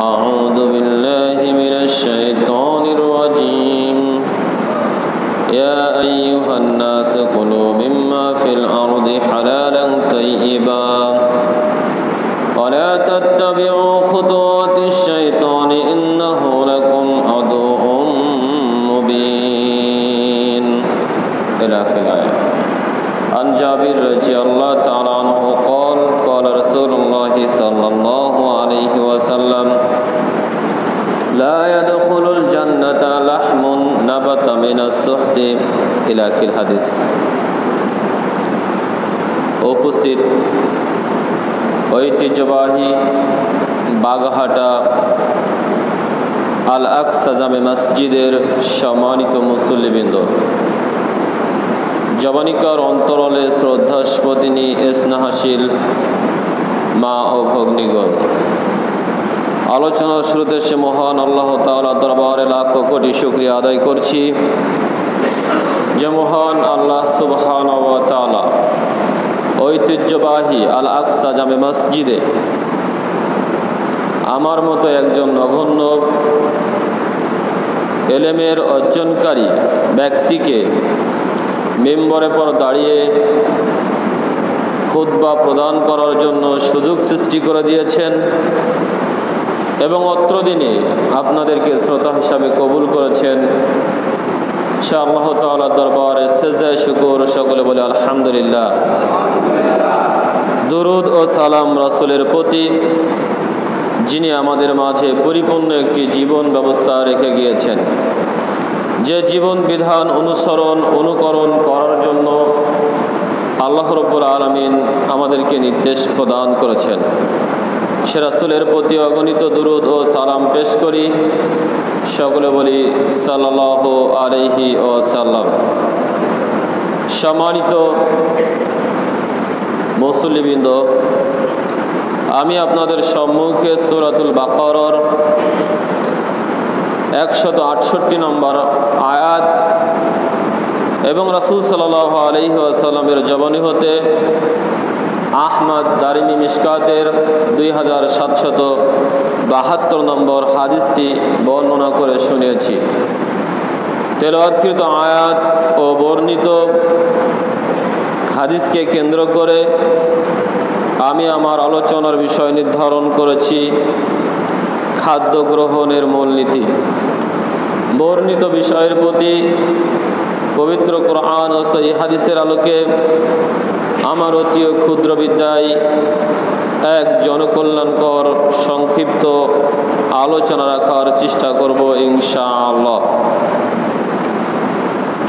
أعوذ بالله من الشيطان الرجيم يا أيها الناس كلوا مما في الأرض حلالا طيبا ولا تتبعوا خطوات الشيطان إنه لكم عدو مبين إلى آخر الآية. عن جابر رضي الله تعالى عنه قال قال رسول الله صلى الله عليه وسلم لا يدخل الجنة لحم نبت من السحت إلى آخر الحديث. উপস্থিত ঐতিহ্যবাহী বাগহাটা আল আকসা জামে মসজিদের সম্মানিত মুসল্লিবৃন্দ, জবানিকার অন্তরালে শ্রদ্ধাস্পদিনী স্নেহাশীল মা ও ভগ্নীগণ, আলোচনার শুরুতে সে মহান আল্লাহ তাআলা দরবারে লাখো কোটি শুকরিয়া আদায় করছি যে মহান আল্লাহ সুবহানাহু ওয়া তাআলা ঐতিহ্যবাহী আল আকসা জামে মসজিদে আমার মতো একজন নগণ্য এলেমের অর্জনকারী ব্যক্তিকে মিম্বরের পর দাঁড়িয়ে খুতবা প্রদান করার জন্য সুযোগ সৃষ্টি করে দিয়েছেন এবং অত্র দিনে আপনাদেরকে শ্রোতা হিসাবে কবুল করেছেন। সে আল্লাহ তাআলার দরবারে সিজদায়ে শুকর, সকলে বলে আলহামদুলিল্লাহ। দুরুদ ও সালাম রাসূলের প্রতি, যিনি আমাদের মাঝে পরিপূর্ণ একটি জীবন ব্যবস্থা রেখে গিয়েছেন, যে জীবন বিধান অনুকরণ করার জন্য আল্লাহ রাব্বুল আলামিন আমাদেরকে নির্দেশ প্রদান করেছেন। সে রাসূলের প্রতি অগণিত দুরুদ ও সালাম পেশ করি, সকলে বলি সাল্লাল্লাহু আলাইহি ওয়াসাল্লাম। সম্মানিত মুসল্লিবৃন্দ, আমি আপনাদের সম্মুখে সূরাতুল বাকারার 168 নম্বর আয়াত এবং রাসূল সাল্লাল্লাহু আলাইহি ওয়াসাল্লামের জবানি হতে আহমদ দারিমি মিশকাতের 2772 নম্বর হাদিসটি বর্ণনা করে শুনিয়েছি। তেলাওয়াতকৃত আয়াত ও বর্ণিত হাদিসকে কেন্দ্র করে আমি আমার আলোচনার বিষয় নির্ধারণ করেছি খাদ্য গ্রহণের মূলনীতি। বর্ণিত বিষয়ের প্রতি পবিত্র কোরআন ও সহিহ হাদিসের আলোকে আমার অতি ক্ষুদ্র বিদ্যায় এক জনকল্যাণকর সংক্ষিপ্ত আলোচনা রাখার চেষ্টা করব ইনশাআল্লাহ।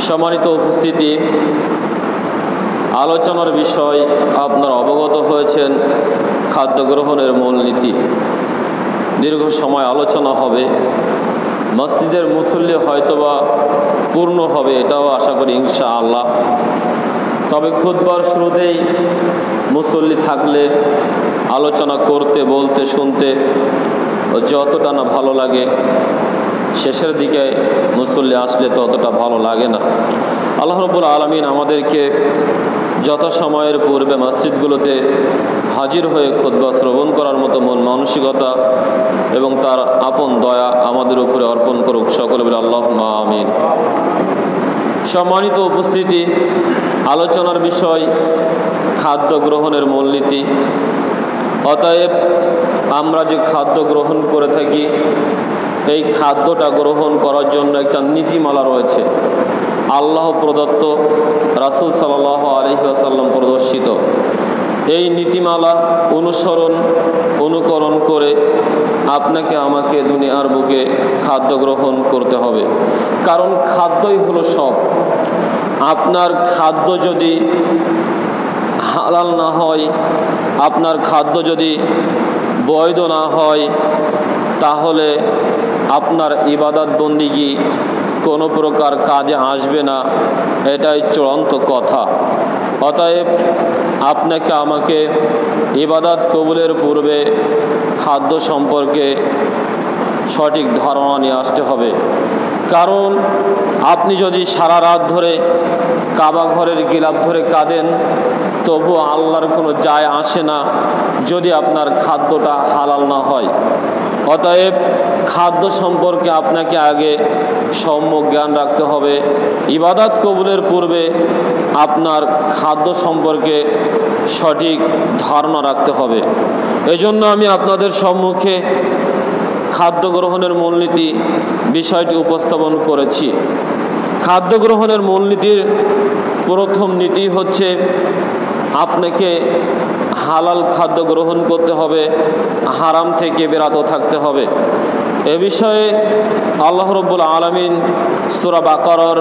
সম্মানিত উপস্থিতি, আলোচনার বিষয় আপনারা অবগত হয়েছেন খাদ্য গ্রহণের মূলনীতি। দীর্ঘ সময় আলোচনা হবে, মসজিদের মুসল্লি হয়তোবা পূর্ণ হবে, এটাও আশা করি ইনশাআল্লাহ। তবে খুতবার শুরুতেই মুসল্লি থাকলে আলোচনা করতে, বলতে, শুনতে যতটা না ভালো লাগে, শেষের দিকে মুসল্লি আসলে ততটা ভালো লাগে না। আল্লাহ রাব্বুল আলামিন আমাদেরকে যথাসময়ের পূর্বে মসজিদগুলোতে হাজির হয়ে খুতবা শ্রবণ করার মতো মন মানসিকতা এবং তার আপন দয়া আমাদের উপরে অর্পণ করুক, সকলে বলে আল্লাহুম্মা আমিন। সম্মানিত উপস্থিতি, আলোচনার বিষয় খাদ্য গ্রহণের মূলনীতি। অতএব আমরা যে খাদ্য গ্রহণ করে থাকি, এই খাদ্যটা গ্রহণ করার জন্য একটা নীতিমালা রয়েছে, আল্লাহ প্রদত্ত, রাসূল সাল্লাল্লাহু আলাইহি ওয়াসাল্লাম প্রদর্শিত। এই নীতিমালা অনুকরণ করে আপনাকে আমাকে দুনিয়ার বুকে খাদ্য গ্রহণ করতে হবে, কারণ খাদ্যই হলো সব। আপনার খাদ্য যদি হালাল না হয়, আপনার খাদ্য যদি বৈধ না হয়, তাহলে আপনার ইবাদত বন্দিগি কোনো প্রকার কাজে আসবে না, এটাই চূড়ান্ত কথা। অতএব আপনাকে আমাকে ইবাদত কবুলের পূর্বে খাদ্য সম্পর্কে সঠিক ধারণা নিয়ে আসতে হবে। কারণ আপনি যদি সারা রাত ধরে কাবা ঘরের গিলাফ ধরে কাঁদেন, তবু আল্লাহর কোনো যায় আসে না যদি আপনার খাদ্যটা হালাল না হয়। অতএব খাদ্য সম্পর্কে আপনাকে আগে সম্যক জ্ঞান রাখতে হবে। ইবাদত কবুলের পূর্বে আপনার খাদ্য সম্পর্কে সঠিক ধারণা রাখতে হবে। এজন্য আমি আপনাদের সম্মুখে খাদ্য গ্রহণের মূলনীতি বিষয়টি উপস্থাপন করেছি। খাদ্য গ্রহণের মূলনীতির প্রথম নীতি হচ্ছে আপনাকে হালাল খাদ্য গ্রহণ করতে হবে, হারাম থেকে বিরত থাকতে হবে। এ বিষয়ে আল্লাহ রাব্বুল আলামিন সূরা বাকারার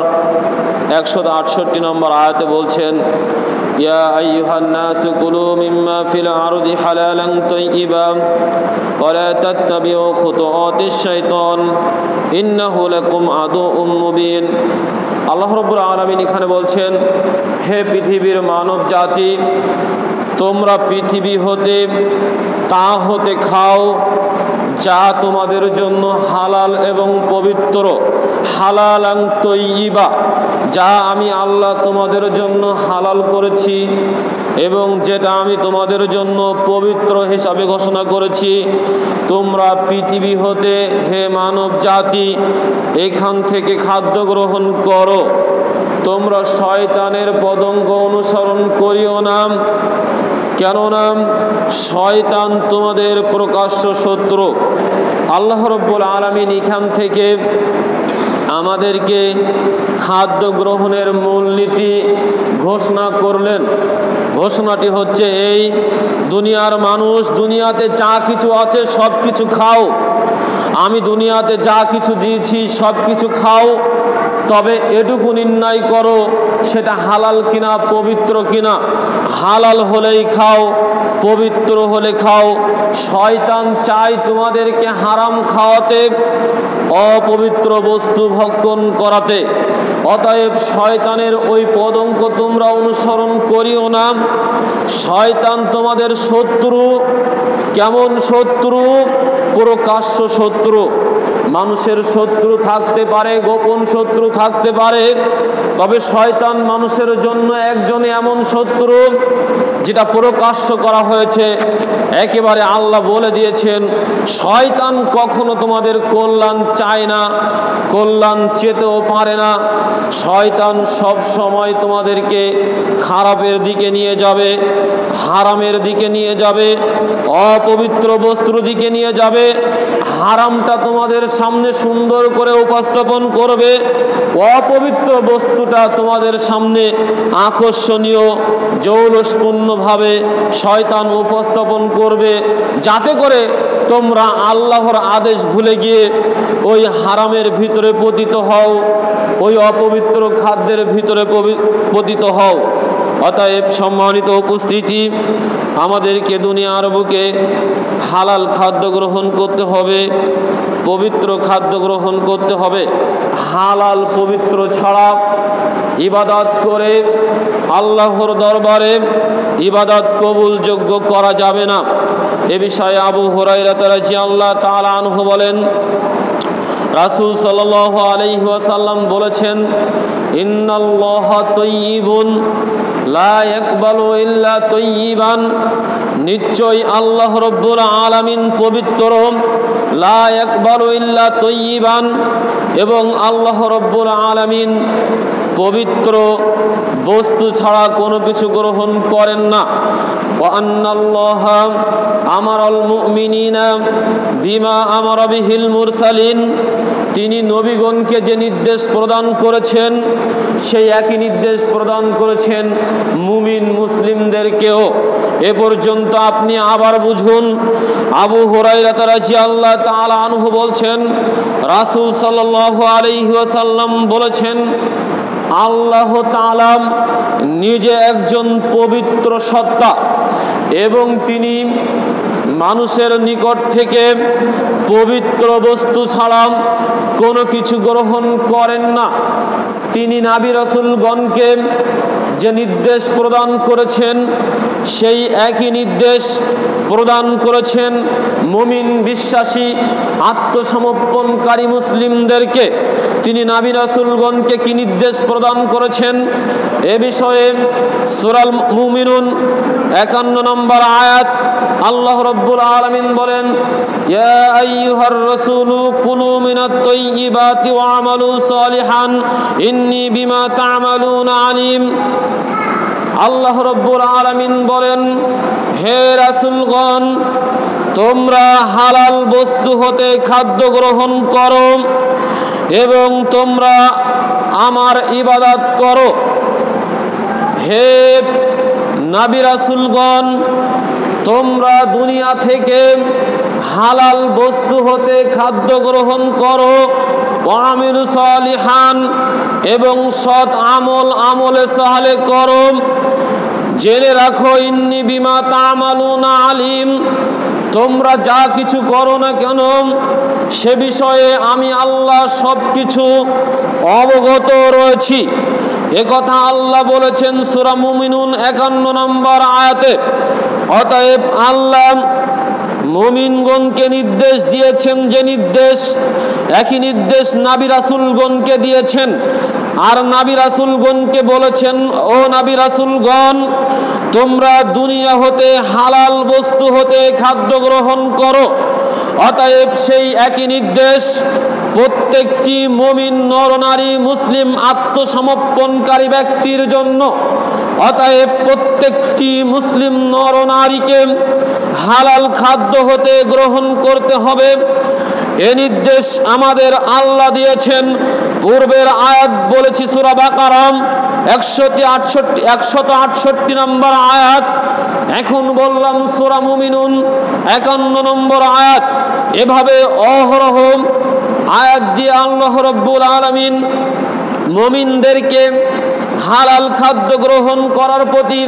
168 নম্বর আয়াতে বলছেন, ইয়া আইয়ুহান নাসু কুলু মিম্মা ফিল আরদি হালালান তাইয়্যিবান ওয়া লা তাত্তাবিউ খুতুওয়াতিশ শাইতান ইন্নাহু লাকুম আদুউম মুবিন। আল্লাহ রাব্বুল আলামিন এখানে বলছেন, হে পৃথিবীর মানব জাতি, তোমরা পৃথিবী হতে তা হতে খাও যা তোমাদের জন্য হালাল এবং পবিত্র, হালালান তাইয়্যিবা, যা আমি আল্লাহ তোমাদের জন্য হালাল করেছি এবং যেটা আমি তোমাদের জন্য পবিত্র হিসাবে ঘোষণা করেছি। তোমরা পৃথিবী হতে, হে মানব জাতি, এখান থেকে খাদ্য গ্রহণ করো। তোমরা শয়তানের পদঙ্গ অনুসরণ করিও না, কেননা শয়তান তোমাদের প্রকাশ্য শত্রু। আল্লাহ রাব্বুল আলামিন এখান থেকে আমাদেরকে খাদ্য গ্রহণের মূলনীতি ঘোষণা করলেন। ঘোষণাটি হচ্ছে এই, দুনিয়ার মানুষ, দুনিয়াতে যা কিছু আছে সব কিছু খাও, আমি দুনিয়াতে যা কিছু দিয়েছি সব কিছু খাও, তবে এটুকু নির্ণয় করো সেটা হালাল কিনা পবিত্র কিনা। হালাল হলেই খাও, পবিত্র হলে খাও। শয়তান চায় তোমাদেরকে হারাম খাওয়াতে, অপবিত্র বস্তু ভক্ষণ করাতে। অতএব শয়তানের ওই পদঙ্ক তোমরা অনুসরণ করিও না। শয়তান তোমাদের শত্রু। কেমন শত্রু? প্রকাশ্য শত্রু। মানুষের শত্রু থাকতে পারে, গোপন শত্রু থাকতে পারে, তবে শয়তান মানুষের জন্য একজন এমন শত্রু যেটা প্রকাশ্য করা হয়েছে। একেবারে আল্লাহ বলে দিয়েছেন, শয়তান কখনো তোমাদের কল্যাণ চায় না, কল্যাণ চেতেও পারে না। শয়তান সব সময় তোমাদেরকে খারাপের দিকে নিয়ে যাবে, হারামের দিকে নিয়ে যাবে, অপবিত্র বস্তুর দিকে নিয়ে যাবে। হারামটা তোমাদের সামনে সুন্দর করে উপস্থাপন করবে, অপবিত্র বস্তুটা তোমাদের সামনে আকর্ষণীয় জৌলসপূর্ণভাবে শয়তান উপস্থাপন করবে, যাতে করে তোমরা আল্লাহর আদেশ ভুলে গিয়ে ওই হারামের ভিতরে পতিত হও, ওই অপবিত্র খাদ্যের ভিতরে পতিত হও। অতএব সম্মানিত উপস্থিতি, আমাদেরকে দুনিয়ার বুকে হালাল খাদ্য গ্রহণ করতে হবে, পবিত্র খাদ্য গ্রহণ করতে হবে। হালাল পবিত্র ছাড়া ইবাদত করে আল্লাহর দরবারে ইবাদত কবুলযোগ্য করা যাবে না। এ বিষয়ে আবু হুরায়রা রাদিয়াল্লাহু তাআলা আনহু বলেন, রাসূল সাল্লাল্লাহু আলাইহি ওয়াসাল্লাম বলেছেন, ইন্নাল্লাহা তাইয়্যিবুন লা ইয়াকবালু ইল্লা তাইয়্যিবান, নিশ্চয় আল্লাহ রাব্বুল আলামিন পবিত্র, লা ইয়াকবালু ইল্লা তাইয়্যিবান, এবং আল্লাহ রাব্বুল আলামিন পবিত্র বস্তু ছাড়া কোনো কিছু গ্রহণ করেন না। ওয়া আন্নাল্লাহা আমারাল মুমিনিনা বিমা আমারা বিহিল মুরসালিন, তিনি নবীগণকে যে নির্দেশ প্রদান করেছেন সেই একই নির্দেশ প্রদান করেছেন মুমিন মুসলিমদেরকেও। এ পর্যন্ত আপনি আবার বুঝুন। আবু হুরায়রা রাদিয়াল্লাহু তাআলা আনহু বলছেন, রাসূল সাল্লাল্লাহু আলাইহি ওয়াসাল্লাম বলেছেন, আল্লাহ তাআলা নিজে একজন পবিত্র সত্তা এবং তিনি মানুষের নিকট থেকে পবিত্র বস্তু ছাড়া কোনো কিছু গ্রহণ করেন না। তিনি নবী রাসূলগণকে যে নির্দেশ প্রদান করেছেন সেই একই নির্দেশ প্রদান করেছেন মুমিন বিশ্বাসী আত্মসমর্পণকারী মুসলিমদেরকে। তিনি নবী রাসূলগণকে কি নির্দেশ প্রদান করেছেন এ বিষয়ে সূরা মুমিনুন 51 নম্বর আয়াত আল্লাহ রাব্বুল আলামিন বলেন, ইয়া আইয়ুহার রাসূলু কুলু মিনাত তাইয়্যিবাতি ওয়া আমালু সালিহান ইন্নী বিমা তা'মালুনা আলিম। আল্লাহ রাব্বুল আলামিন বলেন, হে রাসূলগণ, তোমরা হালাল বস্তু হতে খাদ্য গ্রহণ করো এবং তোমরা আমার ইবাদত করো। হে নবী রাসূলগণ, তোমরা দুনিয়া থেকে হালাল বস্তু হতে খাদ্য গ্রহণ করো, ওয়ামিলু সালিহান এবং সৎ আমলে সালে করো। জেনে রাখো ইন্নী বিমা তা'মালুনা আলিম, তোমরা যা কিছু করো না কেন সে বিষয়ে আমি আল্লাহ সব কিছু অবগত রয়েছি। একথা আল্লাহ বলেছেন সূরা মুমিনুন 51 নম্বর আয়াতে। অতএব আল্লাহ মুমিনগণকে নির্দেশ দিয়েছেন যে নির্দেশ, একই নির্দেশ নবী রাসূলগণকে দিয়েছেন। আর নবী রাসূলগণকে বলেছেন, ও নবী রাসূলগণ, তোমরা দুনিয়া হতে হালাল বস্তু হতে খাদ্য গ্রহণ করো। অতএব সেই একই নির্দেশ প্রত্যেকটি মুমিন নরনারী মুসলিম আত্মসমর্পণকারী ব্যক্তির জন্য। অতএব প্রত্যেকটি মুসলিম নরনারীকে হালাল খাদ্য হতে গ্রহণ করতে হবে। এ নির্দেশ আমাদের আল্লাহ দিয়েছেন। পূর্বের আয়াত বলেছি সূরা বাকারা 168 নম্বর আয়াত, এখন বললাম সূরা মুমিনুন 51 নম্বর আয়াত। এভাবে অহরহ আয়াত দিয়ে আল্লাহ রাব্বুল আলামিন মুমিনদেরকে হালাল খাদ্য গ্রহণ করার প্রতি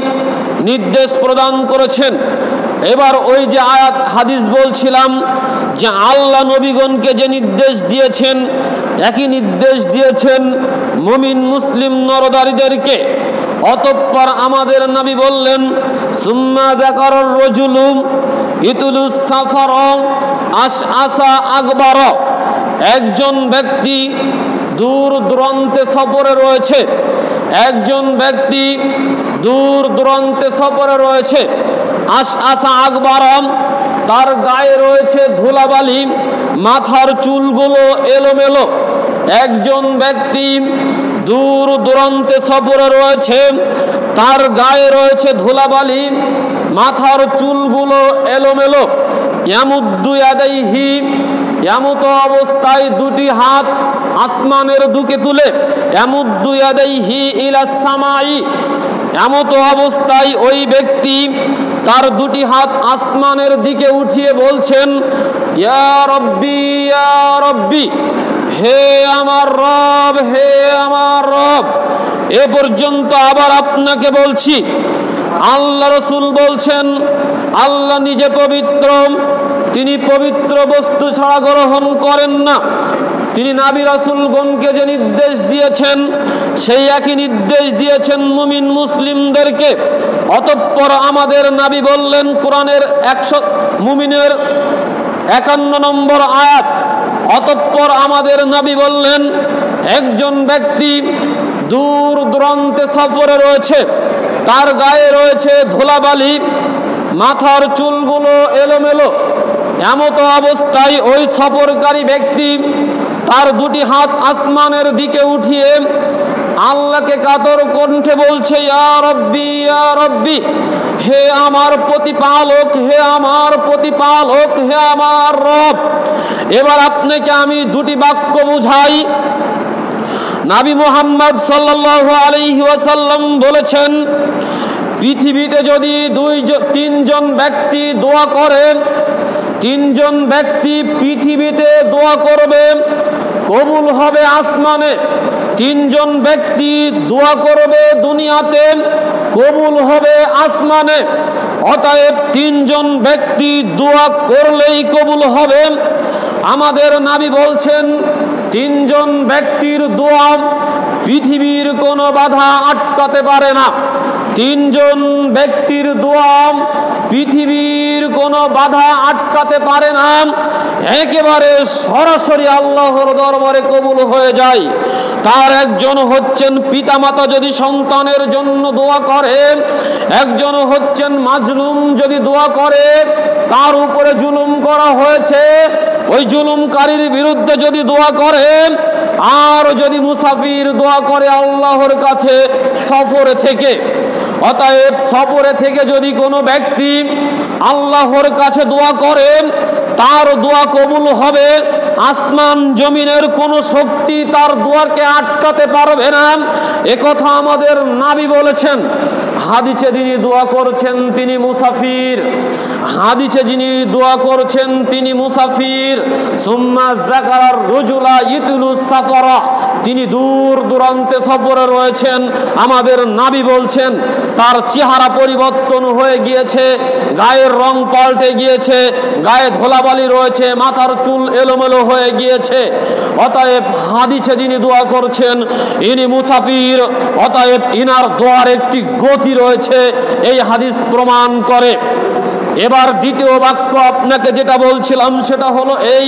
নির্দেশ প্রদান করেছেন। এবার ওই যে আয়াত হাদিস বলছিলাম যে আল্লাহ নবীগণকে যে নির্দেশ দিয়েছেন একই নির্দেশ দিয়েছেন মুমিন মুসলিম নরনারীদেরকে। অতঃপর আমাদের নবী বললেন, সুম্মা যাকারার রাজুলু ইতুলুস সাফার আশআসা আকবার। একজন ব্যক্তি দূর দূরান্তে সফরে রয়েছে, একজন ব্যক্তি দূর দূরান্তে সফরে রয়েছে। আশআসা আকবার, তার গায়ে রয়েছে ধুলাবালি, মাথার চুলগুলো এলোমেলো। একজন ব্যক্তি দূর দূরান্তে সফরে রয়েছে, তার গায়ে রয়েছে ধুলাবালি, মাথার চুলগুলো এলোমেলো। ইয়ামুদ্দু ইয়াদাইহি, এমত অবস্থায় দুটি হাত আসমানের দিকে তুলে, ইয়ামুদ্দু ইয়াদাইহি ইলাস সামাই, এমত অবস্থায় ওই ব্যক্তি তার দুটি হাত আসমানের দিকে উঠিয়ে বলছেন, ইয়া রব্বি ইয়া রব্বি, হে আমার রব, হে আমার রব। এ পর্যন্ত আবার আপনাকে বলছি। আল্লাহ রাসূল বলছেন, আল্লাহ নিজে পবিত্র, তিনি পবিত্র বস্তু ছাড়া গ্রহণ করেন না। তিনি নবী রাসূলগণকে যে নির্দেশ দিয়েছেন সেই একই নির্দেশ দিয়েছেন মুমিন মুসলিমদেরকে। অতঃপর আমাদের নবী বললেন, কোরআনের 100 মুমিনের 51 নম্বর আয়াত। অতঃপর আমাদের নবী বললেন, একজন ব্যক্তি দূর দূরান্তে সফরে রয়েছে, তার গায়ে রয়েছে ধুলাবালি, মাথার চুলগুলো এলোমেলো। এমত অবস্থায় ওই সফরকারী ব্যক্তি তার দুটি হাত আসমানের দিকে উঠিয়ে আল্লাহকে কাতর কণ্ঠে বলছে, ইয়া রব্বি ইয়া রব্বি, হে আমার প্রতিপালক, হে আমার প্রতিপালক, হে আমার রব। এবার আপনাকে আমি দুটি বাক্য বুঝাই। নবী মুহাম্মদ সাল্লাল্লাহু আলাইহি ওয়াসাল্লাম বলেছেন, পৃথিবীতে যদি তিনজন ব্যক্তি দোয়া করেন, তিনজন ব্যক্তি পৃথিবীতে দোয়া করবে, কবুল হবে আসমানে। তিনজন ব্যক্তি দোয়া করবে দুনিয়াতে, কবুল হবে আসমানে। অতএব তিনজন ব্যক্তি দোয়া করলেই কবুল হবে। আমাদের নবী বলছেন, তিনজন ব্যক্তির দোয়া পৃথিবীর কোনো বাধা আটকাতে পারে না। তিনজন ব্যক্তির দোয়া পৃথিবীর কোনো বাধা আটকাতে পারে না, একেবারে সরাসরি আল্লাহর দরবারে কবুল হয়ে যায়। তার একজন হচ্ছেন পিতামাতা যদি সন্তানের জন্য দোয়া করে, একজন হচ্ছেন মাজলুম যদি দোয়া করে, তার উপরে জুলুম করা হয়েছে ওই জুলুমকারীর বিরুদ্ধে যদি দোয়া করে, আর যদি মুসাফির দোয়া করে আল্লাহর কাছে সফরে থেকে। অতএব সফরে থেকে যদি কোনো ব্যক্তি আল্লাহর কাছে দোয়া করে, তার দোয়া কবুল হবে। আসমান জমিনের কোনো শক্তি তার দোয়াকে আটকাতে পারবে না, একথা আমাদের নবী বলেছেন। হাদিসে যিনি দোয়া করছেন তিনি মুসাফির, হাদিসে যিনি দোয়া করছেন তিনি মুসাফির। সুম্মা যাকারার রুজুলা ইতুলুস সাফারা, তিনি দূর দূরান্তে সফরে রয়েছেন। আমাদের নবী বলছেন তার চেহারা পরিবর্তন হয়ে গিয়েছে, গায়ের রং পাল্টে গিয়েছে, গায়ে ধুলাবালি রয়েছে, মাথার চুল এলোমেলো হয়ে গিয়েছে। অতএব হাদিসে যিনি দোয়া করছেন ইনি মুসাফির, অতএব ইনার দোয়ার একটি গতি রয়েছে, এই হাদিস প্রমাণ করে। এবার দ্বিতীয় বাক্য আপনাকে যেটা বলছিলাম সেটা হলো এই,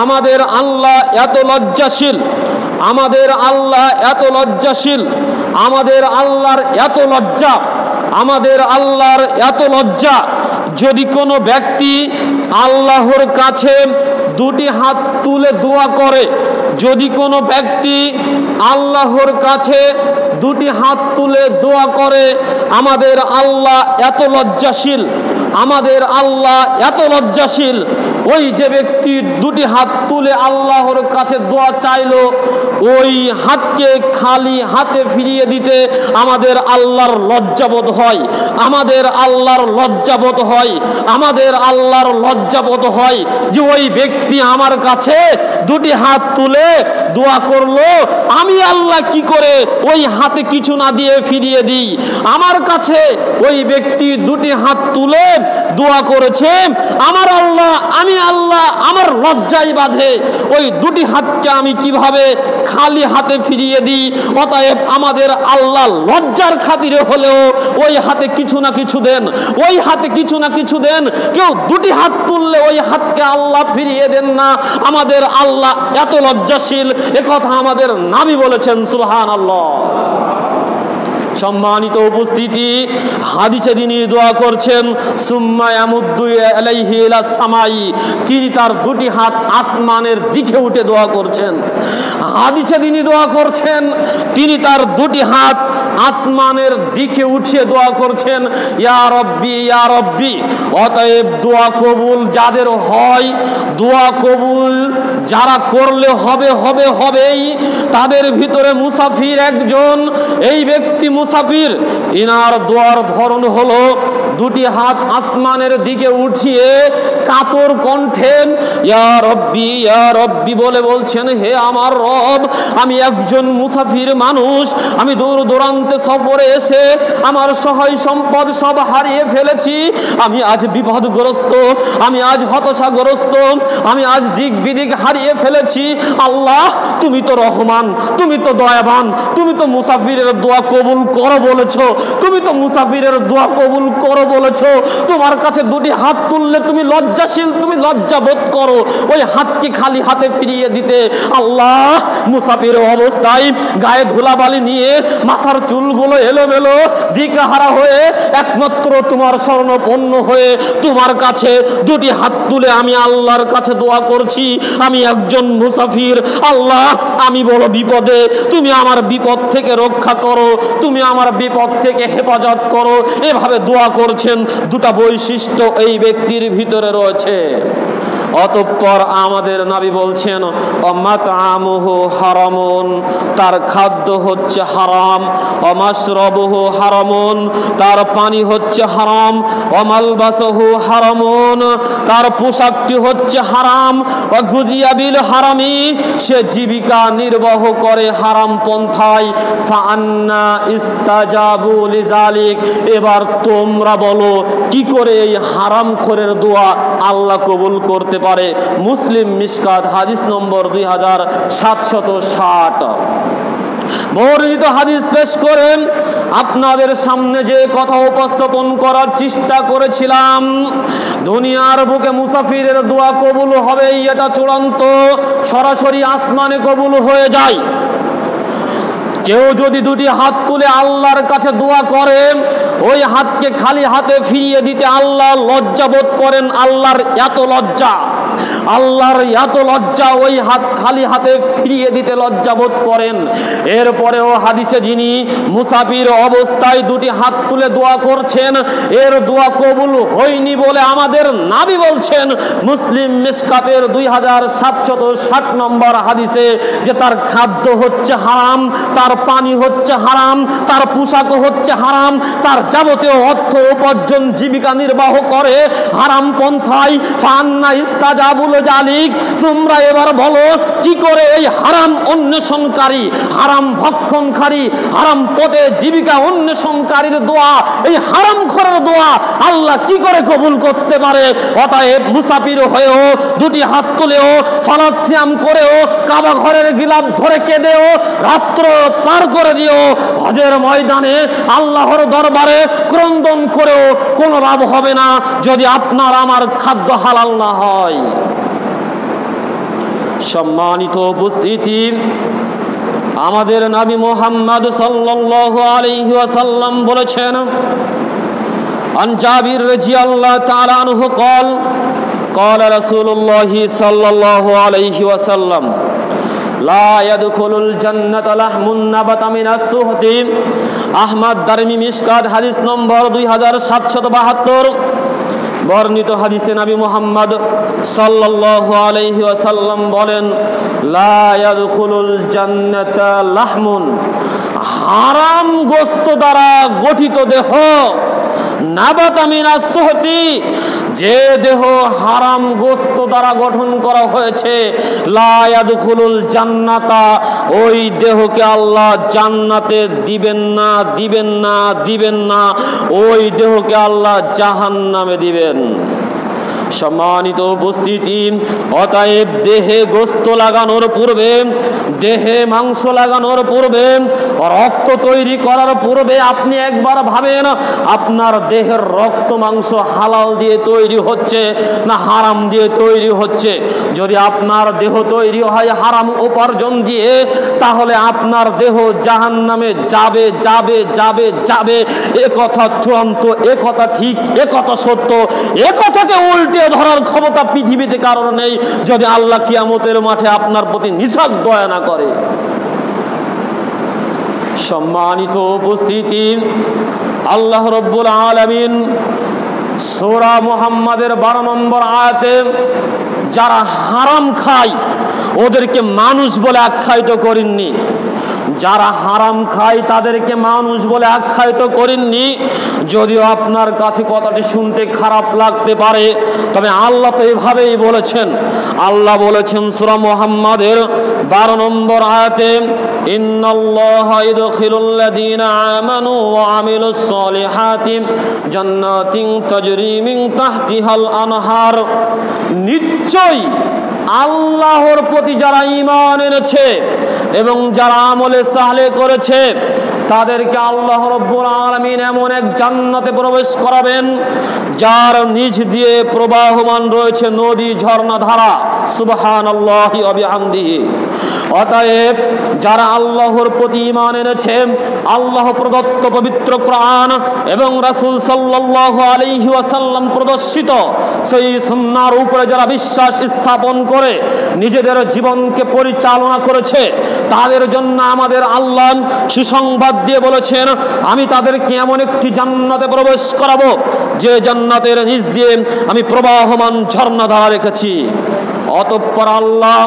আমাদের আল্লাহ এত লজ্জাশীল, আমাদের আল্লাহ এত লজ্জাশীল, আমাদের আল্লাহর এত লজ্জা, আমাদের আল্লাহর এত লজ্জা। যদি কোনো ব্যক্তি আল্লাহর কাছে দুটি হাত তুলে দোয়া করে, যদি কোনো ব্যক্তি আল্লাহর কাছে দুটি হাত তুলে দোয়া করে, আমাদের আল্লাহ এত লজ্জাশীল, আমাদের আল্লাহ এত লজ্জাশীল। ওই যে ব্যক্তি দুটি হাত তুলে আল্লাহর কাছে দোয়া চাইলো, ওই হাতকে খালি হাতে ফিরিয়ে দিতে আমাদের আল্লাহর লজ্জাবোধ হয়, আমাদের আল্লাহর লজ্জাবোধ হয়, আমাদের আল্লাহর লজ্জাবোধ হয় যে ওই ব্যক্তি আমার কাছে দুটি হাত তুলে দোয়া করলো, আমি আল্লাহ কি করে ওই হাতে কিছু না দিয়ে ফিরিয়ে দিই। আমার কাছে ওই ব্যক্তি দুটি হাত তুলে দোয়া করেছে, আমার আল্লাহ, আমি আল্লাহ, আমার লজ্জায় বাঁধে ওই দুটি হাতকে আমি কিভাবে খালি হাতে ফিরিয়ে দিই। অতএব আমাদের আল্লাহ লজ্জার খাতিরে হলেও ওই হাতে কিছু না কিছু দেন, ওই হাতে কিছু না কিছু দেন। কেউ দুটি হাত তুললে ওই হাতকে আল্লাহ ফিরিয়ে দেন না, আমাদের আল্লাহ এত লজ্জাশীল, একথা আমাদের নবী বলেছেন। সুবহানাল্লাহ। সম্মানিত উপস্থিতি, হাদিসে যিনি দোয়া করছেন সুম্মা ইয়ামুদ্দু আলাইহি ইলা সামাই, তিনি তার দুটি হাত আসমানের দিকে উঠে দোয়া করছেন। হাদিসে যিনি দোয়া করছেন তিনি তার দুটি হাত আসমানের দিকে উঠিয়ে দোয়া করছেন, ইয়া রব্বি ইয়া রব্বি। অতএব দোয়া কবুল যাদের হয়, দোয়া কবুল যারা করলে হবে হবে হবেই, তাদের ভিতরে মুসাফির একজন। এই ব্যক্তি মুসাফির, ইনার দোয়ার ধরন হলো দুটি হাত আসমানের দিকে উঠিয়ে কাতর কণ্ঠে ইয়া রব্বি বলে বলছেন, হে আমার রব, আমি একজন মুসাফির মানুষ, আমি দূর দূরান্তে সফরে এসে আমার সহায় সম্পদ সব হারিয়ে ফেলেছি, আমি আজ বিপদগ্রস্ত, আমি আজ হতাশাগ্রস্ত, আমি আজ দিক বিদিক হারিয়ে ফেলেছি। আল্লাহ, তুমি তো রহমান, তুমি তো দয়াবান, তুমি তো মুসাফিরের দোয়া কবুল করো বলেছো, তুমি তো মুসাফিরের দোয়া কবুল করো বলেছো। তোমার কাছে দুটি হাত তুললে তুমি লজ্জাশীল, তুমি লজ্জা বোধ করো ওই হাতকে খালি হাতে ফিরিয়ে দিতে। আল্লাহ, মুসাফির অবস্থায় গায়ে ধুলাবালি নিয়ে মাথার চুলগুলো এলোমেলো দিকহারা হয়ে একমাত্র তোমার শরণাপন্ন হয়ে তোমার কাছে দুটি হাত তুলে আমি আল্লাহর কাছে দোয়া করছি, আমি একজন মুসাফির। আল্লাহ, আমি বড় বিপদে, তুমি আমার বিপদ থেকে রক্ষা করো, তুমি আমার বিপদ থেকে হেফাজত করো। এভাবে দোয়া করছেন। দুটা বৈশিষ্ট্য এই ব্যক্তির ভিতরে রয়েছে। অতঃপর আমাদের নবী বলছেন অমাতআমুহু হারামুন, তার খাদ্য হচ্ছে হারাম, অমাশরাবুহু হারামুন, তার পানি হচ্ছে হারাম, অমালবাসুহু হারামুন, তার পোশাকটি হচ্ছে হারাম, অগুজিয়া বিল হারামি, সে জীবিকা নির্বাহ করে হারাম পন্থায়। ফাআন্না ইস্তাজাবু লিযালিক, এবার তোমরা বলো কি করে এই হারামখোরের দোয়া আল্লাহ কবুল করতে পারে। মুসলিম মিশকাত হাদিস নম্বর 2760। বর্ণিত হাদিস পেশ করেন। আপনাদের সামনে যে কথা উপস্থাপন করার চেষ্টা করেছিলাম, দুনিয়ার বুকে মুসাফিরের দোয়া কবুল হবে এটা চূড়ান্ত, সরাসরি আসমানে কবুল হয়ে যায়। কেউ যদি দুটি হাত তুলে আল্লাহর কাছে দোয়া করে, ওই হাতকে খালি হাতে ফিরিয়ে দিতে আল্লাহ লজ্জাবোধ করেন। আল্লাহর এত লজ্জা, আল্লাহর এত লজ্জা, ওই হাত খালি হাতে ফিরিয়ে দিতে লজ্জাবোধ করেন। এরপরেও হাদিসে যিনি মুসাফির অবস্থায় দুটি হাত তুলে দোয়া করছেন, এর দোয়া কবুল হয়নি বলে আমাদের নবী বলছেন মুসলিম মিশকাতের 2760 নম্বর হাদিসে, যে তার খাদ্য হচ্ছে হারাম, তার পানি হচ্ছে হারাম, তার পোশাক হচ্ছে হারাম, তার যাবতীয় অর্থ উপার্জন জীবিকা নির্বাহ করে হারাম পন্থায়। ফান্না ইস্তাজাবুল জালিক, তোমরা এবার বলো কি করে এই হারাম অন্বেষণকারী, হারাম ভক্ষণকারী, হারাম পথে জীবিকা অন্বেষণকারীর দোয়া, এই হারাম খোরের দোয়া আল্লাহ কি করে কবুল করতে পারে? অতএব মুসাফির হয়েও দুটি হাত তুলেও সালাত সিয়াম করেও কাবা ঘরের গিলাফ ধরে কেঁদেও রাত্র পার করে দিও, হজের ময়দানে আল্লাহর দরবারে ক্রন্দন করেও কোনো লাভ হবে না যদি আপনার আমার খাদ্য হালাল না হয়। সম্মানিত উপস্থিতি, আমাদের নবী মুহাম্মদ সাল্লাল্লাহু আলাইহি ওয়াসাল্লাম বলেছেন, আন জাবির রাদিয়াল্লাহু তাআলা আনহু قال قال رسول الله صلى الله عليه وسلم لا يدخل الجنة لحم نبت من السحت। আহমদ দারমি মিশকাত হাদিস নম্বর 2772। বর্ণিত হাদিসে নবী মুহাম্মদ সাল্লাল্লাহু আলাইহি ওয়াসাল্লাম বলেন, লা ইয়াদখুলুল জান্নাতা লাহমুন, হারাম গোশত দ্বারা গঠিত দেহ, নাবাতা মিনাস সুহতি, যে দেহ হারাম গোশত দ্বারা গঠন করা হয়েছে, লা ইয়াদখুলুল জান্নাতা, ওই দেহকে আল্লাহ জান্নাতে দিবেন না, দিবেন না, দিবেন না, ওই দেহকে আল্লাহ জাহান্নামে দিবেন। সম্মানিত উপস্থিতি, অতএব দেহে গোশত লাগানোর পূর্বে, দেহে মাংস লাগানোর পূর্বে, রক্ত তৈরি করার পূর্বে আপনি একবার ভাবেন আপনার দেহের রক্ত মাংস হালাল দিয়ে তৈরি হচ্ছে না হারাম দিয়ে তৈরি হচ্ছে। যদি আপনার দেহ তৈরি হয় হারাম উপার্জন দিয়ে, তাহলে আপনার দেহ জাহান্নামে যাবে, যাবে, যাবে, যাবে। এ কথা চূড়ান্ত, এ কথা ঠিক, এ কথা সত্য। এ কথাকে উল্টে ধরার ক্ষমতা পৃথিবীতে কারণ নেই, যদি আল্লাহ কিয়ামতের মাঠে আপনার প্রতি নিছক দয়া না করে। সম্মানিত উপস্থিতি, আল্লাহ রাব্বুল আলামিন সূরা মুহাম্মাদের 12 নম্বর আয়াতে যারা হারাম খায় ওদেরকে মানুষ বলে আখ্যায়িত করেননি। যারা হারাম খায় তাদেরকে মানুষ বলে আখ্যায়িত করেননি। যদিও আপনার কাছে কথাটি শুনতে খারাপ লাগতে পারে, তবে আল্লাহ তো এভাবেই বলেছেন। আল্লাহ বলেছেন সূরা মুহাম্মাদের 12 নম্বর আয়াতে, ইন্নাল্লাহা ইদখিলুল্লাযীনা আমানু ওয়া আমিলুস সলিহাতি জান্নাতিন তাজরি মিন তাহতিহাল আনহার, নিশ্চয়ই আল্লাহর প্রতি যারা ঈমান এনেছে এবং যারা আমলে সালেহ করেছে তাদেরকে আল্লাহ রাব্বুল আলামিন এমন এক জান্নাতে প্রবেশ করাবেন যার নিচ দিয়ে প্রবাহমান রয়েছে নদী, ঝর্ণা, ধারা। সুবহানাল্লাহি ওয়া বিহামদিহি। অতএব যারা আল্লাহর প্রতি ঈমান এনেছে, আল্লাহ প্রদত্ত পবিত্র কোরআন এবং রাসূল সাল্লাল্লাহু আলাইহি ওয়াসাল্লাম প্রদর্শিত সেই সুন্নাহর উপরে যারা বিশ্বাস স্থাপন করে নিজেদের জীবনকে পরিচালনা করেছে, তাদের জন্য আমাদের আল্লাহ সুসংবাদ দিয়ে বলেছেন, আমি তাদেরকে এমন একটি জান্নাতে প্রবেশ করাবো যে জান্নাতের নিচ দিয়ে আমি প্রবাহমান ঝর্ণাধারা রেখেছি। অতঃপর আল্লাহ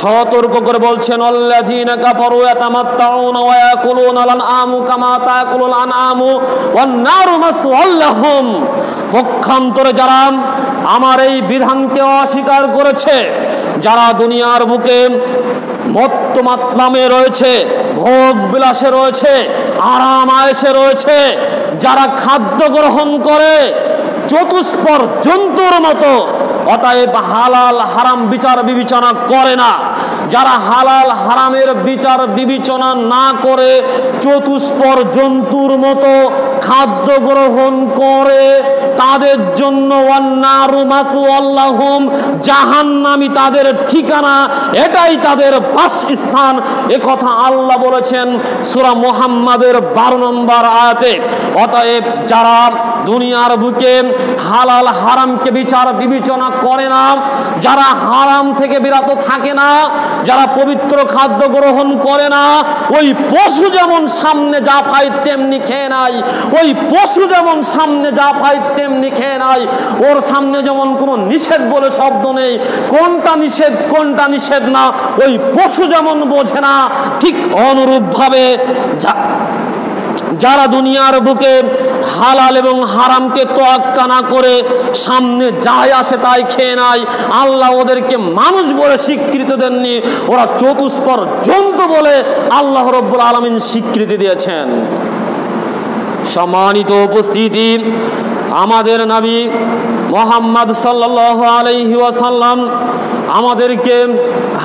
সতর্ক করে বলছেন, আল্লাযীনা কাফারু ইয়াতামাত্তাউনা ওয়া ইয়াকুলুনা আল-আনআমু কামা তাকুলুল আনআমু ওয়ান নারু মাসওয়াল লাহুম। পক্ষান্তরে যারা আমার এই বিধানকে অস্বীকার করেছে, যারা দুনিয়ার বুকে মত্ত মাতলামে রয়েছে, ভোগ বিলাসে রয়েছে, আরাম আয়েশে রয়েছে, যারা খাদ্য গ্রহণ করে চতুষ্পর জন্তুর মতো, অতএব হালাল হারাম বিচার বিবেচনা করে না, যারা হালাল হারামের বিচার বিবেচনা না করে চতুষ্পর জন্তুর মতো খাদ্য গ্রহণ করে, তাদের জন্য ওয়ান্নারু মাসওয়াল্লাহুম, জাহান্নামী তাদের ঠিকানা, এটাই তাদের বাসস্থান। একথা আল্লাহ বলেছেন সূরা মুহাম্মাদের 12 নম্বর আয়াতে। অতএব যারা দুনিয়ার বুকে হালাল হারামকে বিচার বিবেচনা করে না, যারা হারাম থেকে বিরত থাকে না, যারা পবিত্র খাদ্য গ্রহণ করে না, ওই পশু যেমন সামনে যা পায় তেমনি খেয়ে নেয়, ওই পশু যেমন সামনে যা পায় তেমনি খেয়ে নেয়, ওর সামনে যেমন কোনো নিষেধ বলে শব্দ নেই, কোনটা নিষেধ কোনটা নিষেধ না ওই পশু যেমন বোঝে না, ঠিক অনুরূপভাবে যারা দুনিয়ার বুকে হালাল এবং হারামকে তোয়াক্কা না করে সামনে যাই আসে তাই খেয়ে নেয়, আল্লাহ ওদেরকে মানুষ বলে স্বীকৃতি দেননি, ওরা চতুষ্পর জন্তু বলে আল্লাহ রাব্বুল আলামিন স্বীকৃতি দিয়েছেন। সম্মানিত উপস্থিতি, আমাদের নবী মুহাম্মদ সাল্লাল্লাহু আলাইহি ওয়াসাল্লাম আমাদেরকে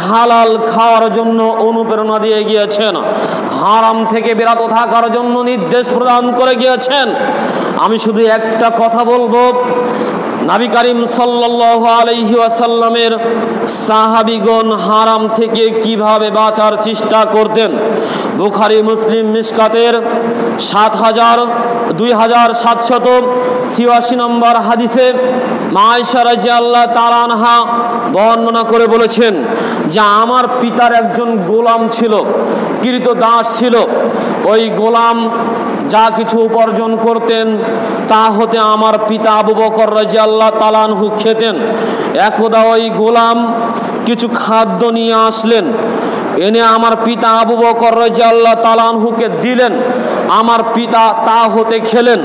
হালাল খাওয়ার জন্য অনুপ্রেরণা দিয়ে গিয়েছেন, হারাম থেকে বিরত থাকার জন্য নির্দেশ প্রদান করে গিয়েছেন। আমি শুধু একটা কথা বলবো, নবী করিম সাল্লাল্লাহু আলাইহি ওয়াসাল্লামের সাহাবীগণ হারাম থেকে কিভাবে বাঁচার চেষ্টা করতেন। বুখারী মুসলিম মিশকাতের 2786 নম্বর হাদিসে মা আয়েশা রাদিয়াল্লাহু তাআলা আনহা বর্ণনা করে বলেছেন যে আমার পিতার একজন গোলাম ছিল, কৃতদাস ছিল। ওই গোলাম যা কিছু উপার্জন করতেন তা হতে আমার পিতা আবু বকর রাদিয়াল্লাহু তাআলা আনহু খেতেন। একদা ওই গোলাম কিছু খাদ্য নিয়ে আসলেন, এনে আমার পিতা আবু বকর রাদিয়াল্লাহু তাআলা আনহুকে দিলেন, আমার পিতা তা হতে খেলেন।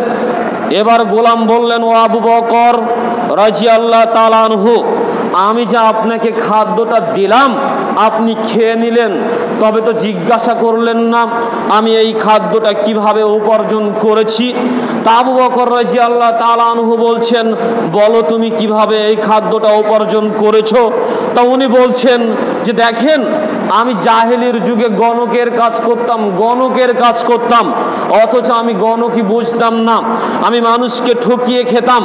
এবার গোলাম বললেন, ও আবু বকর রাদিয়াল্লাহু তাআলা আনহু, আমি যা আপনাকে খাদ্যটা দিলাম আপনি খেয়ে নিলেন, তবে তো জিজ্ঞাসা করলেন না আমি এই খাদ্যটা কিভাবে উপার্জন করেছি। তা আবু বকর রাদিয়াল্লাহু তাআলা আনহু বলছেন, বলো তুমি কিভাবে এই খাদ্যটা উপার্জন করেছো। তা উনি বলছেন যে দেখেন, আমি জাহেলির যুগে গণকের কাজ করতাম, অথচ আমি গণকই বুঝতাম না, আমি মানুষকে ঠকিয়ে খেতাম।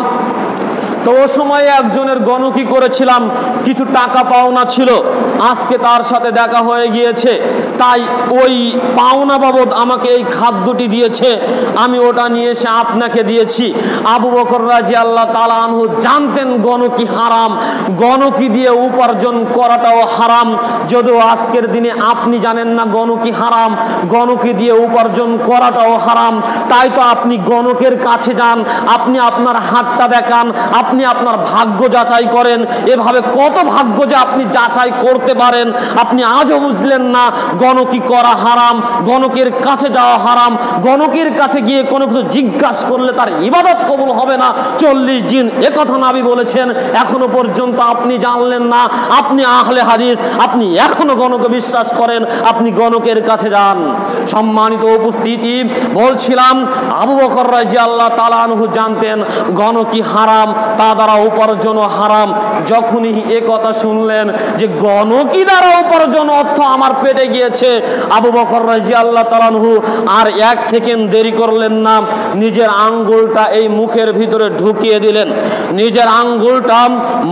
তো ও সময়ে একজনের গণকি করেছিলাম, কিছু টাকা পাওনা ছিল, আজকে তার সাথে দেখা হয়ে গিয়েছে, তাই ওই পাওনা বাবদ আমাকে এই খাদ্যটি দিয়েছে, আমি ওটা নিয়ে এসে আপনাকে দিয়েছি। আবু বকর রাদিয়াল্লাহু তাআলা আনহু জানতেন গণকি হারাম, গণকি দিয়ে উপার্জন করাটাও হারাম। যদিও আজকের দিনে আপনি জানেন না গণকি হারাম, গণকি দিয়ে উপার্জন করাটাও হারাম, তাই তো আপনি গণকের কাছে যান, আপনি আপনার হাতটা দেখান, আপনি আপনার ভাগ্য যাচাই করেন। এভাবে কত ভাগ্য যে আপনি যাচাই করতে পারেন, আপনি আজও বুঝলেন না গণকি করা হারাম, গণকের কাছে যাওয়া হারাম, গণকের কাছে গিয়ে কোনো কিছু জিজ্ঞাসা করলে তার ইবাদত কবুল হবে না 40 দিন, একথা নবী বলেছেন। এখনো পর্যন্ত আপনি জানলেন না, আপনি আহলে হাদিস, আপনি এখনো গণকে বিশ্বাস করেন, আপনি গণকের কাছে যান। সম্মানিত উপস্থিতি, বলছিলাম আবু বকর রাদিয়াল্লাহু তাআলা আনহু জানতেন গণকি হারাম, তা দ্বারা উপার্জন হারাম। যখনই এ কথা শুনলেন যে গণকি দ্বারা উপার্জন অর্থ আমার পেটে গিয়েছে, আবু বকর রাদিয়াল্লাহু তাআলা আনহু আর 1 সেকেন্ড দেরি করলেন না, নিজের আঙ্গুলটা এই মুখের ভিতরে ঢুকিয়ে দিলেন, নিজের আঙ্গুলটা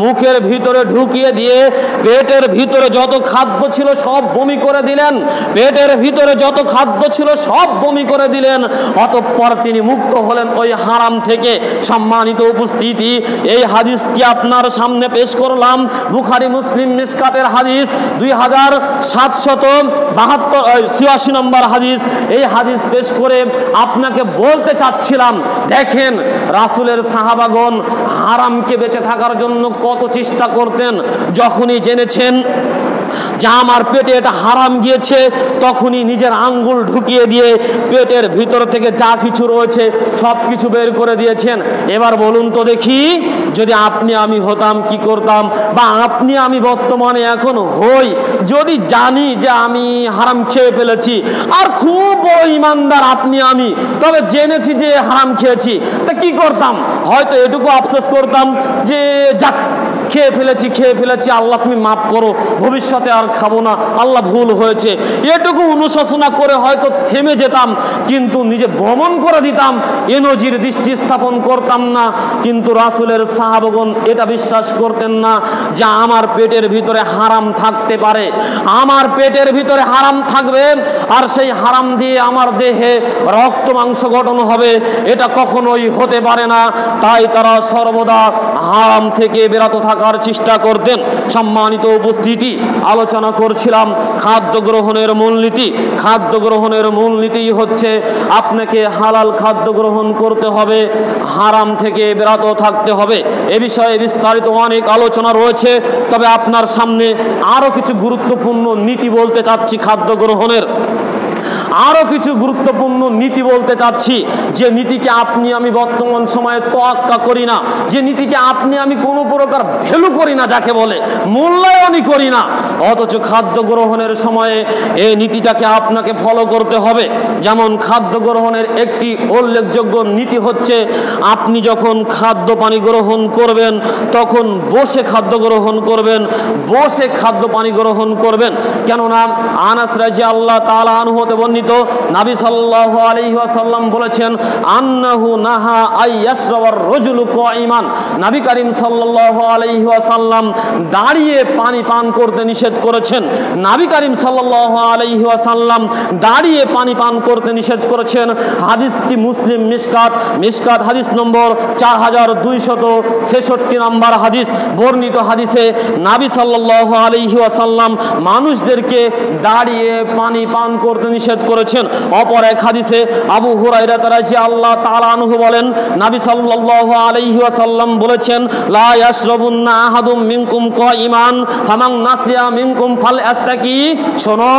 মুখের ভিতরে ঢুকিয়ে দিয়ে পেটের ভিতরে যত খাদ্য ছিল সব বমি করে দিলেন, পেটের ভিতরে যত খাদ্য ছিল সব বমি করে দিলেন। অতঃপর তিনি মুক্ত হলেন ওই হারাম থেকে। সম্মানিত উপস্থিতি, এই হাদিসটি আপনার সামনে পেশ করলাম, বুখারী মুসলিম মিশকাতের হাদিস 2786 নম্বর হাদিস। এই হাদিস পেশ করে আপনাকে বলতে চাচ্ছিলাম, দেখেন রাসূলের সাহাবাগণ হারামকে বেঁচে থাকার জন্য কত চেষ্টা করতেন। যখনই জেনেছেন যে আমার পেটে এটা হারাম গিয়েছে, তখনই নিজের আঙ্গুল ঢুকিয়ে দিয়ে পেটের ভিতর থেকে যা কিছু রয়েছে সব কিছু বের করে দিয়েছেন। এবার বলুন তো দেখি, যদি আপনি আমি হতাম কি করতাম, বা আপনি আমি বর্তমানে এখন হই, যদি জানি যে আমি হারাম খেয়ে ফেলেছি, আর খুব বড় ইমানদার আপনি আমি, তবে জেনেছি যে হারাম খেয়েছি, তা কি করতাম? হয়তো এটুকু আফসোস করতাম যে যাক খেয়ে ফেলেছি, আল্লাহ তুমি মাফ করো, ভবিষ্যতে আর খাবো না, আল্লাহ ভুল হয়েছে, এটুকু অনুশোচনা করে হয়তো থেমে যেতাম, কিন্তু নিজে ভ্রমণ করে দিতাম, এ নজির দৃষ্টি স্থাপন করতাম না। কিন্তু রাসূলের সাহাবাগণ এটা বিশ্বাস করতেন না যে আমার পেটের ভিতরে হারাম থাকতে পারে, আমার পেটের ভিতরে হারাম থাকবে, আর সেই হারাম দিয়ে আমার দেহে রক্ত মাংস গঠন হবে, এটা কখনোই হতে পারে না। তাই তারা সর্বদা হারাম থেকে বিরত থাকার চেষ্টা করতেন। সম্মানিত উপস্থিতি, আলোচনা করছিলাম খাদ্য গ্রহণের মূলনীতি। খাদ্য গ্রহণের মূলনীতি হচ্ছে আপনাকে হালাল খাদ্য গ্রহণ করতে হবে, হারাম থেকে বিরত থাকতে হবে। এ বিষয়ে বিস্তারিত অনেক আলোচনা রয়েছে, তবে আপনার সামনে আরো কিছু গুরুত্বপূর্ণ নীতি বলতে চাচ্ছি। খাদ্য গ্রহণের আরো কিছু গুরুত্বপূর্ণ নীতি বলতে চাচ্ছি, যে নীতিকে আপনি আমি বর্তমান সময়ে তোয়াক্কা করি না, যে নীতিকে আপনি আমি কোনো প্রকার ভ্যালু করি না, যাকে বলে মূল্যায়নই করি না, অথচ খাদ্য গ্রহণের সময়ে এই নীতিটাকে আপনাকে ফলো করতে হবে। যেমন খাদ্য গ্রহণের একটি উল্লেখযোগ্য নীতি হচ্ছে, আপনি যখন খাদ্য পানি গ্রহণ করবেন তখন বসে খাদ্য গ্রহণ করবেন, বসে খাদ্য পানি গ্রহণ করবেন। কেননা আনাস রাদিয়াল্লাহু তাআলা আনহু হতে বর্ণিত, নবী সাল্লাল্লাহু আলাইহি ওয়াসাল্লাম বলেছেন, আন্নাহু নাহা আইয়াশরাবার রাজুলু কাঈমান। নবী করিম সাল্লাল্লাহু আলাইহি ওয়াসাল্লাম দাঁড়িয়ে পানি পান করতে নিষেধ করেছেন। নবী করিম সাল্লাল্লাহু আলাইহি ওয়াসাল্লাম দাঁড়িয়ে পানি পান করতে নিষেধ করেছেন। হাদিসটি মুসলিম মিশকাত হাদিস নম্বর 4266 নম্বর হাদিস। বর্ণিত হাদিসে নবী সাল্লাল্লাহু আলাইহি ওয়াসাল্লাম মানুষদেরকে দাঁড়িয়ে পানি পান করতে নিষেধ করেছেন। অপর এক হাদিসে আবু হুরায়রা রাদিয়াল্লাহু তাআলা আনহু বলেন, নবী সাল্লাল্লাহু আলাইহি ওয়াসাল্লাম বলেছেন, লা ইয়াশরাবুন্না আহাদুম মিনকুম কাঈমান ফামান নাসিয়া মিনকুম ফালয়াস্তাকি। শোনো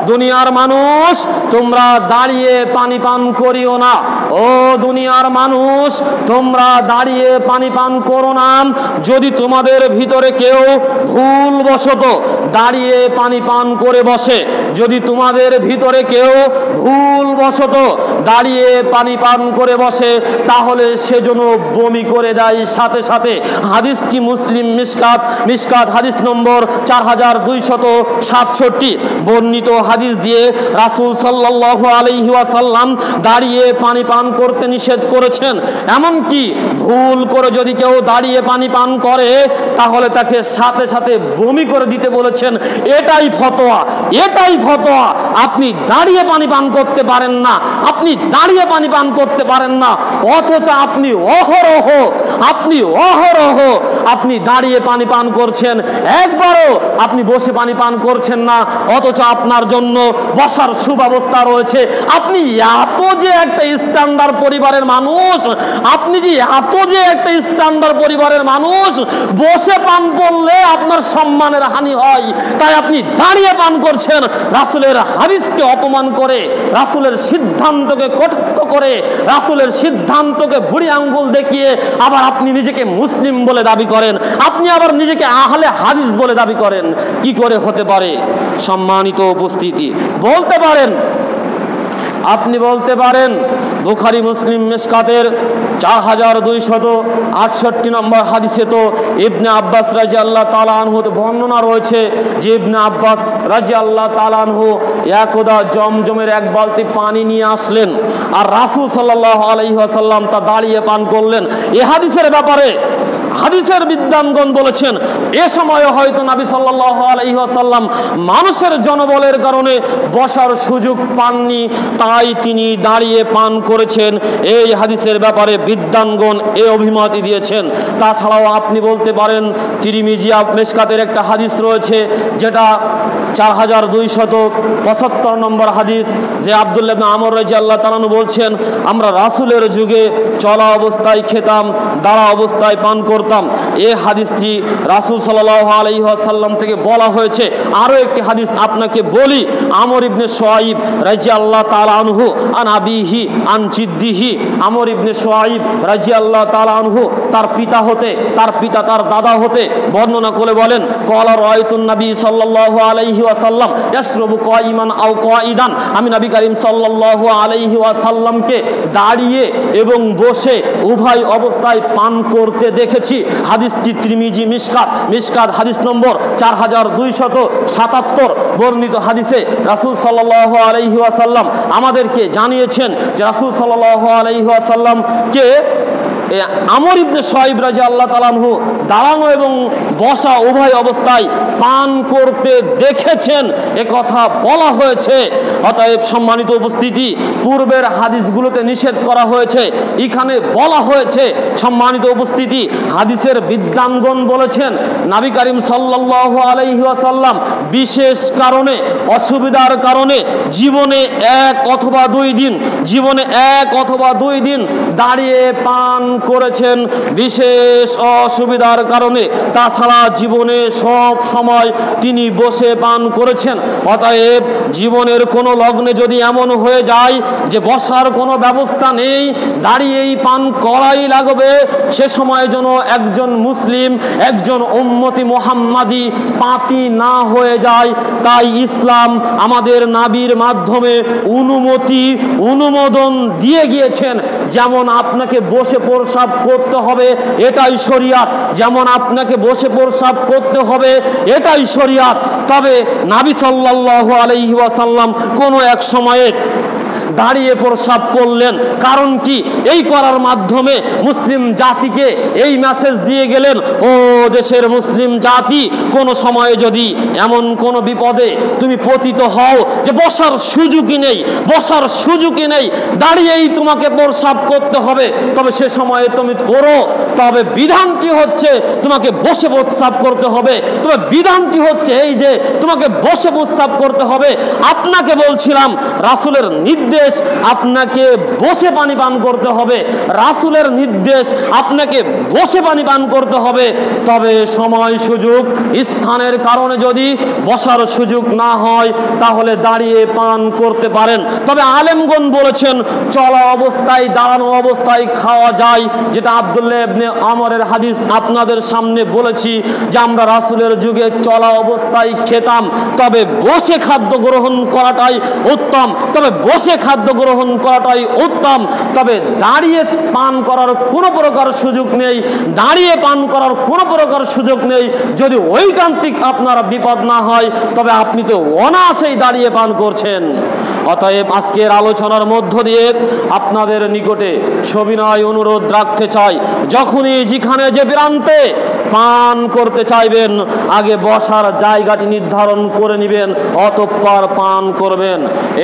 দুনিয়ার মানুষ, তোমরা দাঁড়িয়ে পানি পান করিও না। ও দুনিয়ার মানুষ, তোমরা দাঁড়িয়ে পানি পান করো না। যদি তোমাদের ভিতরে কেউ ভুলবশত দাঁড়িয়ে পানি পান করে বসে, যদি তোমাদের ভিতরে কেউ ভুলবশত দাঁড়িয়ে পানি পান করে বসে, তাহলে সেজন্য বমি করে দেয় সাথে সাথে। হাদিসটি মুসলিম মিশকাত হাদিস নম্বর 4267। বর্ণিত হাদিস দিয়ে রাসূল সাল্লাল্লাহু আলাইহি ওয়াসাল্লাম দাঁড়িয়ে পানি পান করতে নিষেধ করেছেন। এমনকি ভুল করে যদি কেউ দাঁড়িয়ে পানি পান করে, তাহলে তাকে সাথে সাথে বমি করে দিতে বলেছেন। এটাই ফতোয়া। আপনি দাঁড়িয়ে পানি পান করতে পারেন না, আপনি দাঁড়িয়ে পানি পান করতে পারেন না, অথচ আপনি অহরহ আপনি দাঁড়িয়ে পানি পান করছেন, একবারও আপনি বসে পানি পান করছেন না, অথচ আপনার জন্য বসার সুব্যবস্থা রয়েছে। আপনি এত যে একটা স্ট্যান্ডার্ড পরিবারের মানুষ, বসে পান করলে আপনার সম্মানের হানি হয়, তাই আপনি দাঁড়িয়ে পান করছেন। রাসূলের হাদিসকে অপমান করে, রাসূলের সিদ্ধান্তকে কটাক্ষ করে, রাসূলের সিদ্ধান্তকে বুড়ি আঙ্গুল দেখিয়ে আবার আপনি নিজেকে মুসলিম বলে দাবি করেন, আপনি আবার নিজেকে আহলে হাদিস বলে দাবি করেন। কি করে হতে পারে? সম্মানিত উপস্থিতি, আপনি বলতে পারেন বুখারী মুসলিম মিশকাতের 4268 নম্বর হাদিসে তো ইবনে আব্বাস রাদিয়াল্লাহু তাআলা আনহু বর্ণনা রয়েছে যে ইবনে আব্বাস রাদিয়াল্লাহু তাআলা আনহু একদা জমজমের এক বালতি পানি নিয়ে আসলেন, আর রাসূল সাল্লাল্লাহু আলাইহি ওয়াসাল্লাম তা দাঁড়িয়ে পান করলেন। এই হাদিসের ব্যাপারে হাদিসের বিদ্বানগণ বলেছেন, এ সময় হয়তো নবী সাল্লাল্লাহু আলাইহি ওয়াসাল্লাম মানুষের জনবলের কারণে বসার সুযোগ পাননি, তাই তিনি দাঁড়িয়ে পান করেছেন। এই হাদিসের ব্যাপারে বিদ্বানগণ এই অভিমতই দিয়েছেন। তাছাড়াও আপনি বলতে পারেন তিরমিজি মিশকাতের একটা হাদিস রয়েছে, যেটা 4275 নম্বর হাদিস, যে আব্দুল্লাহ ইবনে আমর রাদিয়াল্লাহু তাআলা বলছেন, আমরা রাসূলের যুগে চলা অবস্থায় খেতাম, দাঁড়া অবস্থায় পান করতাম। এই হাদিসটি রাসূল সাল্লাল্লাহু আলাইহি ওয়াসাল্লাম থেকে বলা হয়েছে। আরো একটি হাদিস আপনাকে বলি, আমর ইবনে শুআইব রাদিয়াল্লাহু তাআলা আনহু আন আবিহি আন জিদ্দিহি, আমর ইবনে শুআইব রাদিয়াল্লাহু তাআলা আনহু তার পিতা হতে, তার পিতা তার দাদা হতে বর্ণনা করে বলেন, ক্বালা রাআইতুন নবী সাল্লাল্লাহু আলাইহি ওয়াসাল্লাম ইয়াশরাবু কাইমান আও কাইদান, আমি নবী করিম সাল্লাল্লাহু আলাইহি ওয়াসাল্লামকে দাঁড়িয়ে এবং বসে উভয় অবস্থায় পান করতে দেখেছি। হাদিসটি তিরমিজি মিশকাত হাদিস নম্বর 4277 বর্ণিত হাদিসে রাসূল সাল্লাল্লাহু আলাইহি ওয়াসাল্লাম আমাদেরকে জানিয়েছেন যে রাসূল সাল্লাল্লাহু আলাইহি ওয়াসাল্লামকে আমর ইবনে শুআইব রাদিয়াল্লাহু তাআলা আনহু দাঁড়ানো এবং বসা উভয় অবস্থায় পান করতে দেখেছেন, এ কথা বলা হয়েছে। অতএব সম্মানিত উপস্থিতি, পূর্বের হাদিসগুলোতে নিষেধ করা হয়েছে, এখানে বলা হয়েছে। সম্মানিত উপস্থিতি, হাদিসের বিদ্বানগণ বলেছেন নবী করিম সাল্লাল্লাহু আলাইহি ওয়াসাল্লাম বিশেষ কারণে, অসুবিধার কারণে জীবনে এক অথবা দুই দিন দাঁড়িয়ে পান করেছেন, বিশেষ অসুবিধার কারণে। তাছাড়া জীবনে সব সময় তিনি বসে পান করেছেন। অতএব জীবনের কোনো লগ্নে যদি এমন হয়ে যায় যে বসার কোনো ব্যবস্থা নেই, দাঁড়িয়েই পান করাই লাগবে, সে সময় যেন একজন মুসলিম, একজন উম্মতি মুহাম্মাদি পাপী না হয়ে যায়। তাই ইসলাম আমাদের নবীর মাধ্যমে অনুমোদন দিয়ে গিয়েছেন। যেমন আপনাকে বসে প্রস্রাব করতে হবে, এটাই শরিয়াত। যেমন আপনাকে বসে প্রস্রাব করতে হবে, এটাই শরিয়াত। তবে নবী সাল্লাল্লাহু আলাইহি ওয়াসাল্লাম কোনো এক সময়ে দাঁড়িয়ে প্রস্রাব করলেন। কারণ কি? এই করার মাধ্যমে মুসলিম জাতিকে এই মেসেজ দিয়ে গেলেন, ও দেশের মুসলিম জাতি, কোনো সময়ে যদি এমন কোনো বিপদে তুমি পতিত হও যে বসার সুযোগই নেই, দাঁড়িয়েই তোমাকে প্রস্রাব করতে হবে, তবে সে সময়ে তুমি করো। তবে বিধানটি হচ্ছে তোমাকে বসে প্রস্রাব করতে হবে। তবে বিধানটি হচ্ছে এই যে তোমাকে বসে প্রস্রাব করতে হবে। আপনাকে বলছিলাম রাসূলের নির্দেশ আপনাকে বসে পানি পান করতে হবে, রাসূলের নির্দেশ আপনাকে বসে পানি পান করতে হবে। তবে সময় সুযোগ স্থানের কারণে যদি বসার সুযোগ না হয় তাহলে দাঁড়িয়ে পান করতে পারেন। তবে আলেমগণ বলেছেন চলা অবস্থায়, দাঁড়ানো অবস্থায় খাওয়া যায়, যেটা আব্দুল্লাহ ইবনে আমরের হাদিস আপনাদের সামনে বলেছি যে আমরা রাসূলের যুগে চলা অবস্থায় খেতাম। তবে বসে খাদ্য গ্রহণ করাটাই উত্তম, তবে দাঁড়িয়ে পান করার কোনো প্রকার সুযোগ নেই। যদি ঐকান্তিক আপনার বিপদ না হয় তবে আপনি তো অনায়াসেই দাঁড়িয়ে পান করছেন। অতএব আজকের আলোচনার মধ্য দিয়ে আপনাদের নিকটে সবিনয় অনুরোধ রাখতে চাই, যখনই যেখানে যে প্রান্তে পান করতে চাইবেন আগে বসার জায়গাটি নির্ধারণ করে নেবেন, অতঃপর পান করবেন।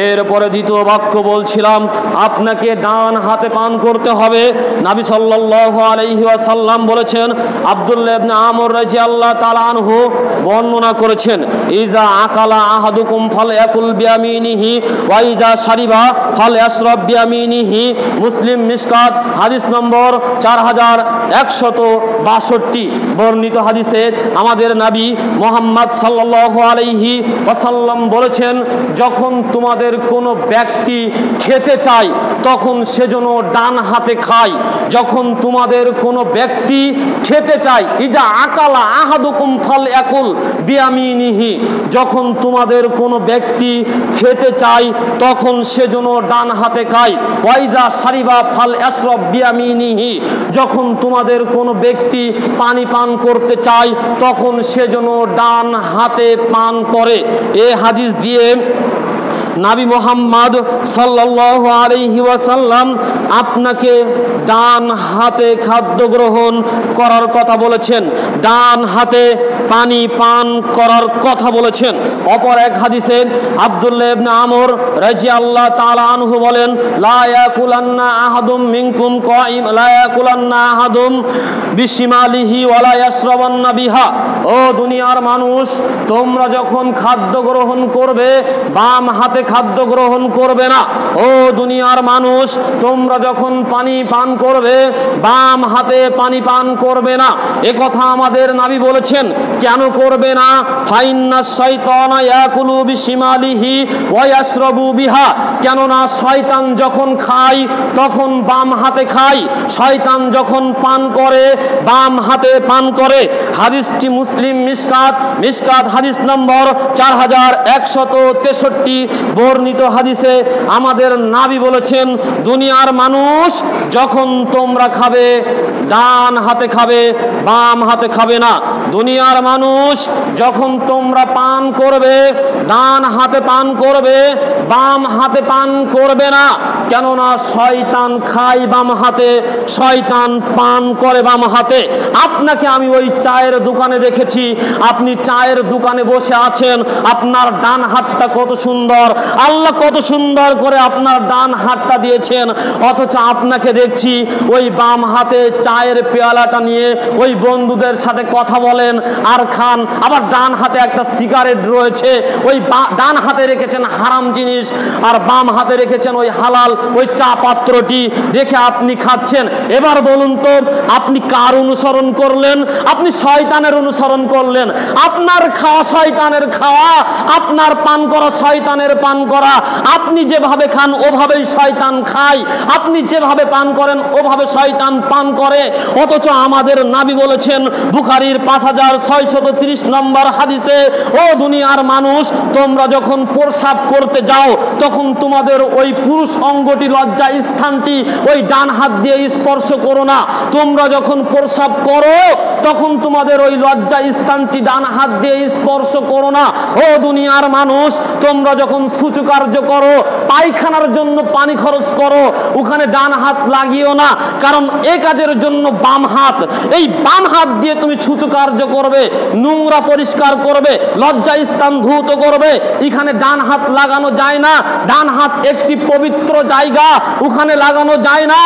এরপরে দ্বিতীয় বাক্য বলছিলাম, আপনাকে ডান হাতে পান করতে হবে। নবী সাল্লাল্লাহু আলাইহি ওয়াসাল্লাম বলেছেন, আব্দুল্লাহ ইবনে আমর রাদিয়াল্লাহু তাআলা আনহু বর্ণনা করেছেন, ইজা আকালা আহাদুকুম ফালয়াকুল বিয়ামিনিহি ওয়া ইজা শারিবা ফালয়াশরাব বিয়ামিনিহি। মুসলিম মিশকাত হাদিস নম্বর 4162 বর্ণিত হাদিসে আমাদের নবী মুহাম্মদ সাল্লাল্লাহু আলাইহি ওয়াসাল্লাম বলেছেন, যখন তোমাদের কোনো ব্যক্তি খেতে চায় তখন সেজন্য ডান হাতে খায়। যখন তোমাদের কোনো ব্যক্তি খেতে চায়, ইজা আকালা আহাদুকুম ফালয়াকুল বিয়ামিনিহি, যখন তোমাদের কোনো ব্যক্তি খেতে চায় তখন সেজন্য ডান হাতে খায়। ওয়াইজা শারিবা ফালয়াশরাব বিয়ামিনিহি, যখন তোমাদের কোনো ব্যক্তি পানি পান করতে চায় তখন সেজন্য ডান হাতে পান করে। এই হাদিস দিয়ে নবী মুহাম্মদ সাল্লাল্লাহু আলাইহি ওয়াসাল্লাম আপনাকে ডান হাতে খাদ্য গ্রহণ করার কথা বলেছেন, ডান হাতে পানি পান করার কথা বলেছেন। অপর এক হাদিসে আব্দুল্লাহ ইবনে আমর রাদিয়াল্লাহু তাআলা আনহু বলেন, লা ইয়াকুলান্না আহাদুম মিনকুম কাইম, লা ইয়াকুলান্না আহাদুম বিশিমালিহি ওয়া লা ইয়াশরাবান্না বিহা। ও দুনিয়ার মানুষ, তোমরা যখন খাদ্য গ্রহণ করবে বাম হাতে খাদ্য গ্রহণ করবে না। ও দুনিয়ার মানুষ, তোমরা যখন পানি পান করবে বাম হাতে পানি পান করবে না। এ কথা আমাদের নবী বলেছেন। কেন করবে না? ফাইন্না শাইতানা ইয়াকুলু বিশিমালিহি ওয়া ইয়াশরাবু বিহা। কেননা শয়তান যখন খায় তখন বাম হাতে খায়, শয়তান যখন পান করে বাম হাতে পান করে। হাদিসটি মুসলিম মিশকাত হাদিস নম্বর 4163 বর্ণিত হাদিসে আমাদের নবী বলেছেন, দুনিয়ার মানুষ যখন তোমরা খাবে ডান হাতে খাবে, বাম হাতে খাবে না। দুনিয়ার মানুষ যখন তোমরা পান করবে ডান হাতে পান করবে, বাম হাতে পান করবে না। কেননা শয়তান খায় বাম হাতে, শয়তান পান করে বাম হাতে। আপনাকে আমি ওই চায়ের দোকানে দেখেছি, আপনি চায়ের দোকানে বসে আছেন, আপনার ডান হাতটা কত সুন্দর, আল্লাহ কত সুন্দর করে আপনার ডান হাতটা দিয়েছেন, অথচ আপনাকে দেখছি ওই বাম হাতে চায়ের পেয়ালাটা নিয়ে ওই বন্ধুদের সাথে কথা বলেন আর খান। আবার ডান হাতে একটা সিগারেট রয়েছে, ওই ডান হাতে রেখেছেন হারাম জিনিস আর বাম হাতে রেখেছেন ওই হালাল ওই চা পাত্রটি রেখে আপনি খাচ্ছেন। এবার বলুন তো আপনি কার অনুসরণ করলেন? আপনি শয়তানের অনুসরণ করলেন। আপনার খাওয়া শয়তানের খাওয়া, আপনার পান করা শয়তানের পান করা। আপনি যেভাবে খান ওভাবেই শয়তান খায়, আপনি যেভাবে পান করেন ওভাবে শয়তান পান করে। অথচ আমাদের নবী বলেছেন বুখারীর 5630 নম্বর হাদিসে, ও দুনিয়ার মানুষ, তোমরা যখন প্রস্রাব করতে যাও তখন তোমাদের ওই পুরুষ অঙ্গটি লজ্জা স্থানটি ওই ডান হাত দিয়ে স্পর্শ করো না। তোমরা যখন প্রস্রাব করো তখন তোমাদের ওই লজ্জা স্থানটি ডান হাত দিয়ে স্পর্শ করো না। ও দুনিয়ার মানুষ, তোমরা যখন সূচু কার্য করো, পায়খানার জন্য পানি খরচ করো, ওখানে ডান হাত লাগিও না, কারণ এই কাজের জন্য বাম হাত, এই বাম হাত দিয়ে তুমি সূচু কার্য করবে, নোংরা পরিষ্কার করবে, লজ্জা স্থান ধৌত করবে। এখানে ডান হাত লাগানো যায় না। ডান হাত একটি পবিত্র জায়গা, ওখানে লাগানো যায় না।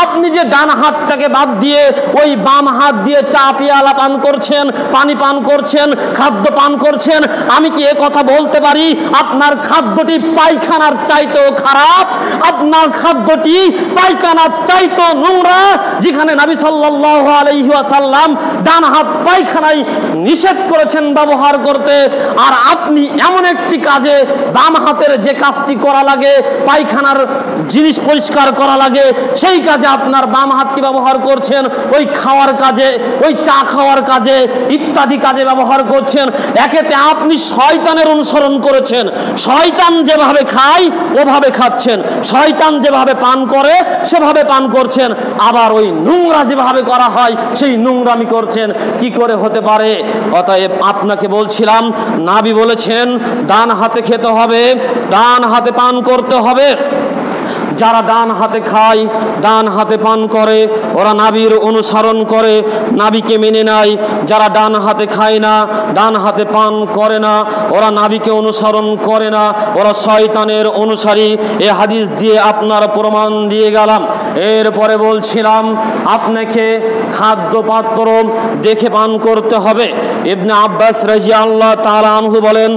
আপনি যে ডান হাতটাকে বাদ দিয়ে ওই বাম হাত দিয়ে চা পিয়ালা পান করছেন, পানি পান করছেন, খাদ্য পান করছেন, আমি কি এ কথা বলতে পারি আপনার খাদ্যটি পায়খানার চাইতেও খারাপ, আপনার খাদ্যটি পায়খানার চাইতেও নোংরা? যেখানে নবী সাল্লাল্লাহু আলাইহি ওয়াসাল্লাম ডান হাত পায়খানায় নিষেধ করেছেন ব্যবহার করতে, আর আপনি এমন একটি কাজে বাম হাতের যে কাজটি করা লাগে, পায়খানার জিনিস পরিষ্কার করা লাগে, সেই কাজে আপনার বাম হাতকে ব্যবহার করছেন, ওই খাওয়ার কাজে, ওই চা খাওয়ার কাজে ইত্যাদি কাজে ব্যবহার করছেন। একেতে আপনি শয়তানের অনুসরণ করেছেন। শয়তান যেভাবে খায় ওভাবে খাচ্ছেন, শয়তান যেভাবে পান করে সেভাবে পান করছেন, আবার ওই নোংরা যেভাবে করা হয় সেই নোংরামি করছেন। কি করে হতে পারে? অতএব আপনাকে বলছিলাম, নবী বলেছেন ডান হাতে খেতে হবে, ডান হাতে পান করতে হবে। যারা ডান হাতে খায়, ডান হাতে পান করে, ওরা নবীর অনুসরণ করে, নবীকে মেনে নেয়। যারা ডান হাতে খায় না, ডান হাতে পান করে না, ওরা নবীকে অনুসরণ করে না, ওরা শয়তানের অনুসারী। এ হাদিস দিয়ে আপনার প্রমাণ দিয়ে গেলাম। এরপরে বলছিলাম আপনাকে খাদ্য পাত্র দেখে পান করতে হবে। ইবনে আব্বাস রাদিয়াল্লাহু তাআলা আনহু বলেন,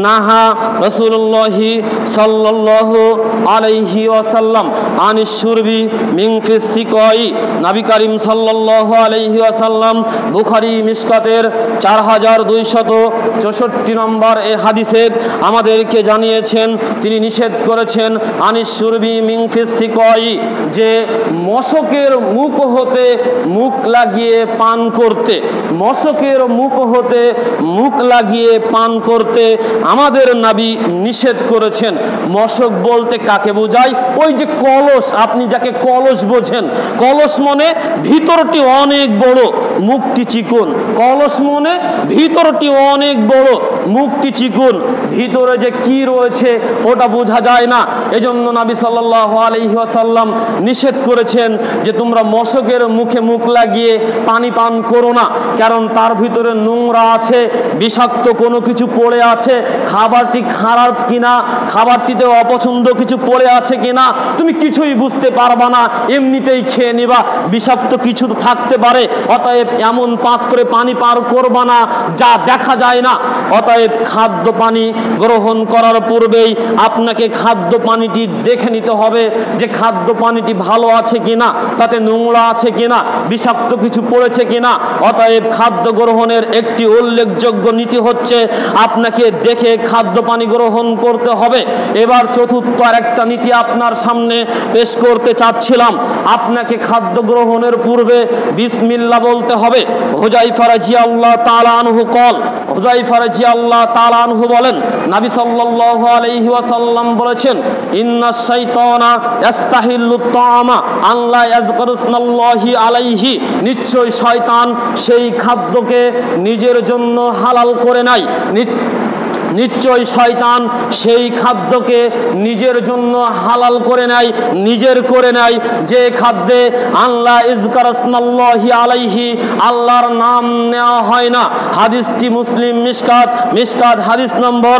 নাহা রাসূলুল্লাহি সাল্লাল্লাহু আলাইহি ওয়াসাল্লাম আনিস শুরবি মিন ফিস সিকাই। নবী করিম সাল্লাল্লাহু আলাইহি ওয়াসাল্লাম বুখারী মিশকাতের 4264 নম্বর এই হাদিসে আমাদেরকে জানিয়েছেন, তিনি নিষেধ করেছেন আনিস শুরবি মিন ফিস সিকাই, যে মশকের মুখ হতে মুখ লাগিয়ে পান করতে, মশকের মুখ হতে মুখ লাগিয়ে পান করতে আমাদের নবী নিষেধ করেছেন। মশক বলতে কাকে বোঝায়? ওই যে কলস, আপনি যাকে কলস বোঝেন, কলস মনে ভিতরটি অনেক বড়, মুখটি চিকন। কলস মনে ভিতরটি অনেক বড়, মুখটি চিকন, ভিতরে যে কি রয়েছে ওটা বোঝা যায় না। এজন্য নবী সাল্লাল্লাহু আলাইহি ওয়াসাল্লাম নিষেধ করেছেন যে তোমরা মশকের মুখে মুখ লাগিয়ে পানি পান করো না, কারণ তার ভিতরে নোংরা আছে, বিষাক্ত কোনো কিছু পড়ে আছে, খাবারটি খারাপ কিনা, খাবারটিতে অপছন্দ কিছু পড়ে আছে কিনা তুমি কিছুই বুঝতে পারবা না, এমনিতেই খেয়ে নিবা, বিষাক্ত কিছু তো থাকতে পারে। অতএব এমন পাত্রে পানি পার করবা না যা দেখা যায় না। অতএব খাদ্য পানি গ্রহণ করার পূর্বেই আপনাকে খাদ্য পানিটি দেখে নিতে হবে যে খাদ্য পানিটি ভালো আছে কিনা, তাতে নোংরা আছে কিনা, বিষাক্ত কিছু পড়েছে কিনা। অতএব খাদ্য গ্রহণের একটি উল্লেখযোগ্য নীতি হচ্ছে আপনাকে দেখে খাদ্য পানি গ্রহণ করতে হবে। এবার চতুর্থ আর একটা নীতি আপনার সামনে পেশ করতে চাচ্ছিলাম। আপনাকে খাদ্য গ্রহণের পূর্বে বিসমিল্লাহ বলতে হবে। হুযায়ফা রাদিয়াল্লাহু তাআলা আনহু হুযায়ফা রাদিয়াল্লাহু তাআলা আনহু বলেন, নবী সাল্লাল্লাহু আলাইহি ওয়াসাল্লাম বলেছেন, ইন্নাশ শাইতানা ইস্তাহিল্লু তাআমা আল্লা ইয়াযকুরু ইসমাল্লাহি আলাইহি, নিশ্চয় শয়তান সেই খাদ্যকে নিজের জন্য হালাল করে নেয়। নিশ্চয় শয়তান সেই খাদ্যকে নিজের জন্য হালাল করে নেয়, নিজের করে নেয়, যে খাদ্যে আল্লাহ ইজকারাসমাল্লাহি আলাইহি, আল্লাহর নাম নেওয়া হয় না। হাদিসটি মুসলিম মিশকাত হাদিস নম্বর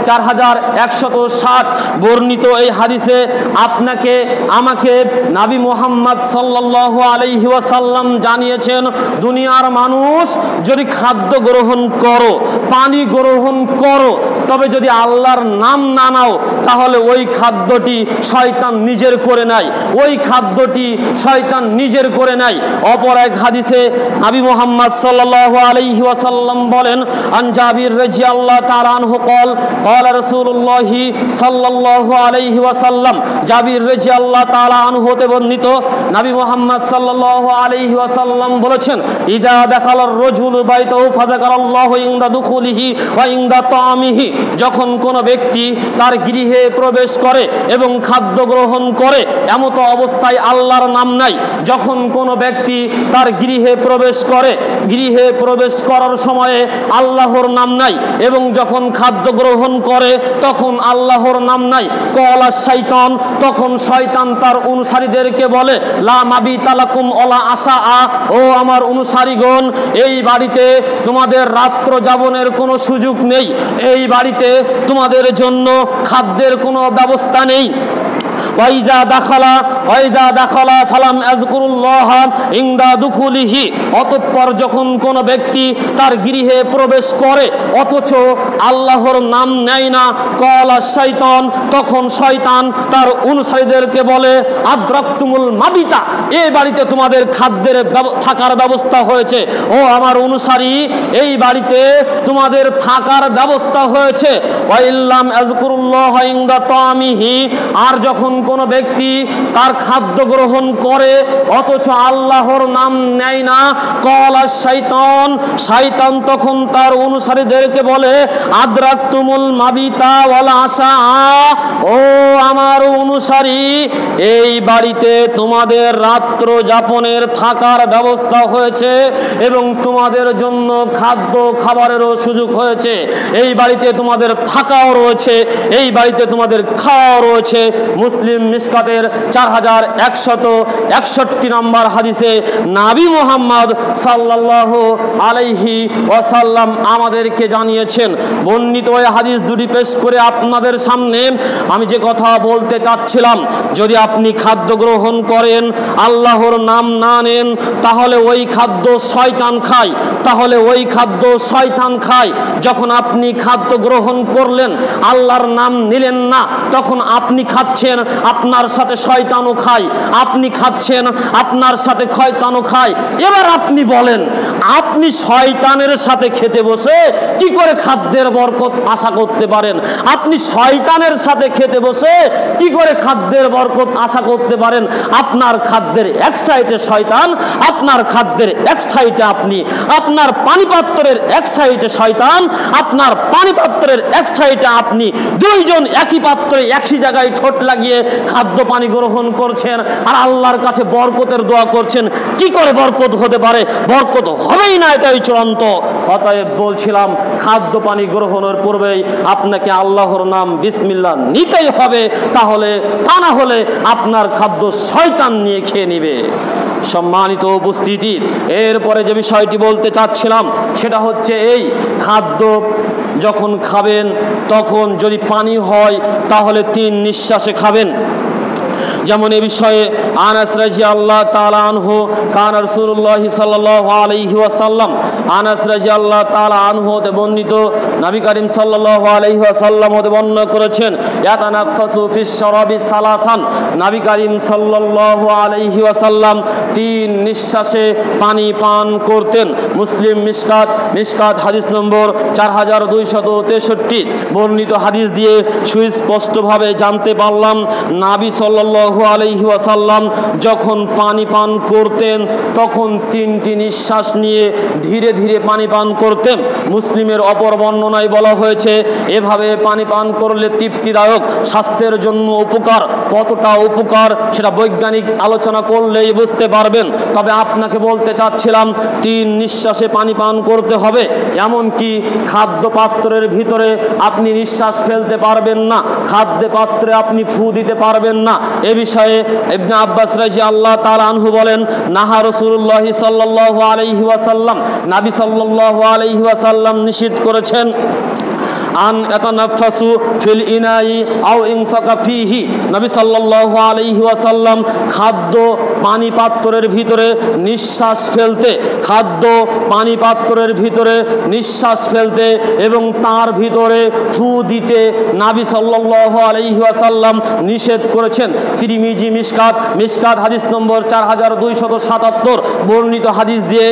4160 বর্ণিত। এই হাদিসে আপনাকে আমাকে নবী মুহাম্মদ সাল্লাল্লাহু আলাইহি ওয়াসাল্লাম জানিয়েছেন, দুনিয়ার মানুষ যদি খাদ্য গ্রহণ করো, পানি গ্রহণ করো, তবে যদি আল্লাহর নাম না নাও তাহলে ওই খাদ্যটি শয়তান নিজের করে নেয়, ওই খাদ্যটি শয়তান নিজের করে নেয়। অপর এক হাদিসে নবী মুহাম্মদ সাল্লাল্লাহু আলাইহি ওয়াসাল্লাম বলেন, আন জাবির রাদিয়াল্লাহু তাআলা আনহু قال رسول الله সাল্লাল্লাহু আলাইহি ওয়াসাল্লাম, জাবির রাদিয়াল্লাহু তাআলা আনহু হতে বর্ণিত, নবী মুহাম্মদ সাল্লাল্লাহু আলাইহি ওয়াসাল্লাম বলেছেন, ইজা দাখালার রাজুলু বাইতাহু ফাযাকারাল্লাহু ইনদা দুখুলিহি ওয়া ইনদা তাআমিহি, যখন কোনো ব্যক্তি তার গৃহে প্রবেশ করে এবং খাদ্য গ্রহণ করে, এমত অবস্থায় আল্লাহর নাম নাই। যখন কোনো ব্যক্তি তার গৃহে প্রবেশ করে, গৃহে প্রবেশ করার সময়ে আল্লাহর নাম নাই, এবং যখন খাদ্য গ্রহণ করে তখন আল্লাহর নাম নাই। কলা শয়তান, তখন শয়তান তার অনুসারীদেরকে বলে, লা মাবিতা লাকুম ওয়ালা আশা, ও আমার অনুসারীগণ, এই বাড়িতে তোমাদের রাত্র যাপনের কোনো সুযোগ নেই, এই বাড়িতে তোমাদের জন্য খাদ্যের কোনো ব্যবস্থা নেই। ওয়াইজা দাখালা ফালাম আযকুরুল্লাহ ইনদা দুখুলিহি, অতঃপর যখন কোনো ব্যক্তি তার গৃহে প্রবেশ করে অথচ আল্লাহর নাম নেয় না, কলা শয়তান, তখন শয়তান তার অনুসারীদেরকে বলে, আদ্রাকতুমুল মাবিতা, এই বাড়িতে তোমাদের খাদ্যের থাকার ব্যবস্থা হয়েছে। ও আমার অনুসারী, এই বাড়িতে তোমাদের থাকার ব্যবস্থা হয়েছে। ওয়াইল্লাম আযকুরুল্লাহ ইনদা তাআমিহি, আর যখন কোনো ব্যক্তি তার খাদ্য গ্রহণ করে অথচ আল্লাহর নাম নেয় না, কলা শয়তান, শয়তান তখন তার অনুসারীদেরকে বলে, আদ্রাকতুমুল মাবিতা ওয়াল আশা, ও আমার অনুসারী, এই বাড়িতে তোমাদের রাত্র যাপনের থাকার ব্যবস্থা হয়েছে এবং তোমাদের জন্য খাদ্য খাবারেরও সুযোগ হয়েছে। এই বাড়িতে তোমাদের থাকাও রয়েছে, এই বাড়িতে তোমাদের খাওয়াও রয়েছে। মুসলিম মিশকাতের 4161 নম্বর হাদিসে নবী মুহাম্মদ সাল্লাল্লাহু আলাইহি ওয়াসাল্লাম আমাদেরকে জানিয়েছেন। বর্ণিত ওই হাদিস দুটি পেশ করে আপনাদের সামনে আমি যে কথা বলতে চাচ্ছিলাম, যদি আপনি খাদ্য গ্রহণ করেন, আল্লাহর নাম না নেন, তাহলে ওই খাদ্য শয়তান খায়, তাহলে ওই খাদ্য শয়তান খায়। যখন আপনি খাদ্য গ্রহণ করলেন, আল্লাহর নাম নিলেন না, তখন আপনি খাচ্ছেন, আপনার সাথে শয়তানও খায়, আপনি খাচ্ছেন, আপনার সাথে শয়তানও খায়। এবার আপনি বলেন, আপনি শয়তানের সাথে খেতে বসে কি করে খাদ্যের বরকত আশা করতে পারেন? আপনি শয়তানের সাথে খেতে বসে কি করে খাদ্যের বরকত আশা করতে পারেন? আপনার খাদ্যের এক সাইডে শয়তান, আপনার খাদ্যের এক সাইডে আপনি, আপনার পানিপাত্রের এক সাইডে শয়তান, আপনার পানিপাত্রের এক সাইডে আপনি, দুইজন একই পাত্রে একই জায়গায় ঠোঁট লাগিয়ে খাদ্য পানি গ্রহণ করছেন আর আল্লাহর কাছে বরকতের দোয়া করছেন। কি করে বরকত হতে পারে? বরকত হবেই না, এটাই চূড়ান্ত। অতএব বলছিলাম, খাদ্য পানি গ্রহণের পূর্বেই আপনাকে আল্লাহর নাম বিসমিল্লাহ নিতেই হবে, তাহলে তা না হলে আপনার খাদ্য শয়তান নিয়ে খেয়ে নিবে। সম্মানিত উপস্থিতি, এরপরে যে বিষয়টি বলতে চাচ্ছিলাম সেটা হচ্ছে এই খাদ্য যখন খাবেন তখন যদি পানি হয় তাহলে 3 নিঃশ্বাসে খাবেন। যেমন এ বিষয়ে আনাস রাদিয়াল্লাহু তাআলা আনহু কানা রাসূলুল্লাহ সাল্লাল্লাহু আলাইহি ওয়াসাল্লাম, আনাস রাদিয়াল্লাহু তাআলা আনহু হতে বর্ণিত নবী করিম সাল্লাল্লাহু আলাইহি ওয়াসাল্লাম হতে বর্ণনা করেছেন ইয়াতানাফাসু ফিশ শারাবি সালাসান, নবী করিম সাল্লাল্লাহু আলাইহি ওয়াসাল্লাম 3 নিঃশ্বাসে পানি পান করতেন। মুসলিম মিশকাত হাদিস নম্বর 4263 বর্ণিত হাদিস দিয়ে সুস্পষ্টভাবে জানতে পারলাম নবী সাল্লাল্লাহু আলাইহি ওয়াসাল্লাম যখন পানি পান করতেন তখন 3টি নিঃশ্বাস নিয়ে ধীরে ধীরে পানি পান করতেন। মুসলিমের অপর বর্ণনায় বলা হয়েছে এভাবে পানি পান করলে তৃপ্তিদায়ক, স্বাস্থ্যের জন্য উপকার। কতটা উপকার সেটা বৈজ্ঞানিক আলোচনা করলেই বুঝতে পারবেন। তবে আপনাকে বলতে চাচ্ছিলাম 3 নিঃশ্বাসে পানি পান করতে হবে। এমনকি খাদ্য পাত্রের ভিতরে আপনি নিঃশ্বাস ফেলতে পারবেন না, খাদ্য পাত্রে আপনি ফু দিতে পারবেন না। এ বিষয়ে ইবনে আব্বাস রাদিয়াল্লাহু তাআলা আনহু বলেন নাহা রাসূলুল্লাহ সাল্লাল্লাহু আলাইহি ওয়াসাল্লাম, নবী সাল্লাল্লাহু আলাইহি ওয়াসাল্লাম নিষেধ করেছেন আন ইয়াতানাফাসু ফিল ইনাই আও ইনফাকা ফিহি, নবী সাল্লাল্লাহু আলাইহি ওয়াসাল্লাম খাদ্য পানি পাত্রের ভিতরে নিঃশ্বাস ফেলতে, খাদ্য পানি পাত্রের ভিতরে নিঃশ্বাস ফেলতে এবং তার ভিতরে ফু দিতে নবী সাল্লাল্লাহু আলাইহি ওয়াসাল্লাম নিষেধ করেছেন। তিরমিজি মিশকাত হাদিস নম্বর 4277 বর্ণিত হাদিস দিয়ে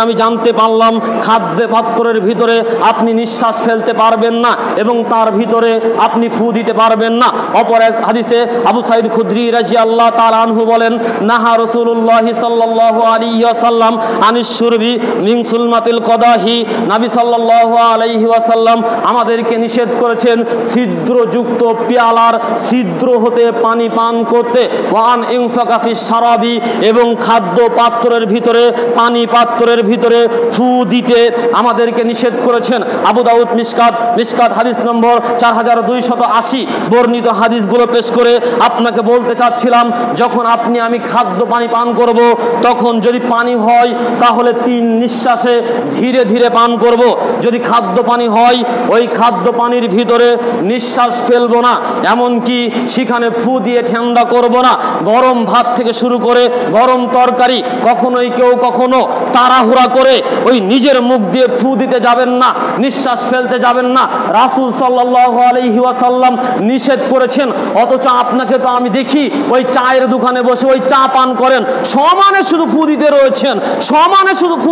আমি জানতে পারলাম খাদ্য পাত্রের ভিতরে আপনি নিঃশ্বাস ফেলতে পারবেন না এবং তার ভিতরে আপনি ফু দিতে পারবেন না। অপর এক হাদিসে আবু সাঈদ খুদরি রাদিয়াল্লাহু তাআলা আনহু বলেন নাহা রাসূলুল্লাহ সাল্লাল্লাহু আলাইহি ওয়াসাল্লাম আনিশ শুরবি মিন সুলমাতিল কদাহি, নবী সাল্লাল্লাহু আলাইহি ওয়াসাল্লাম আমাদেরকে নিষেধ করেছেন ছিদ্রযুক্ত পেয়ালার ছিদ্র হতে পানি পান করতে, ওয়ান ইনফাকা ফিশ শারাবি এবং খাদ্য পাত্রের ভিতরে পানি পাত্রের ভিতরে ফু দিতে আমাদেরকে নিষেধ করেছেন। আবু দাউদ মিশকাত হাদিস নম্বর 4280 বর্ণিত হাদিসগুলো পেশ করে আপনাকে বলতে চাচ্ছিলাম যখন আমি খাদ্য পানি পান করব তখন যদি পানি হয় তাহলে 3 নিঃশ্বাসে ধীরে ধীরে পান করব। যদি খাদ্য পানি হয় ওই খাদ্য পানির ভিতরে নিঃশ্বাস ফেলবো না, এমনকি সেখানে ফু দিয়ে ঠান্ডা করব না। গরম ভাত থেকে শুরু করে গরম তরকারি কখনোই কেউ কখনো তাড়াহুড়া করে ওই নিজের মুখ দিয়ে ফু দিতে যাবেন না, নিঃশ্বাস ফেলতে যাবেন না। রাসূল সাল্লাল্লাহু আলাইহি ওয়াসাল্লাম নিষেধ করেছেন, অথচ আপনাকে তো আমি দেখি ওই চায়ের দোকানে বসে ওই চা পান করেন, সমানে শুধু ফু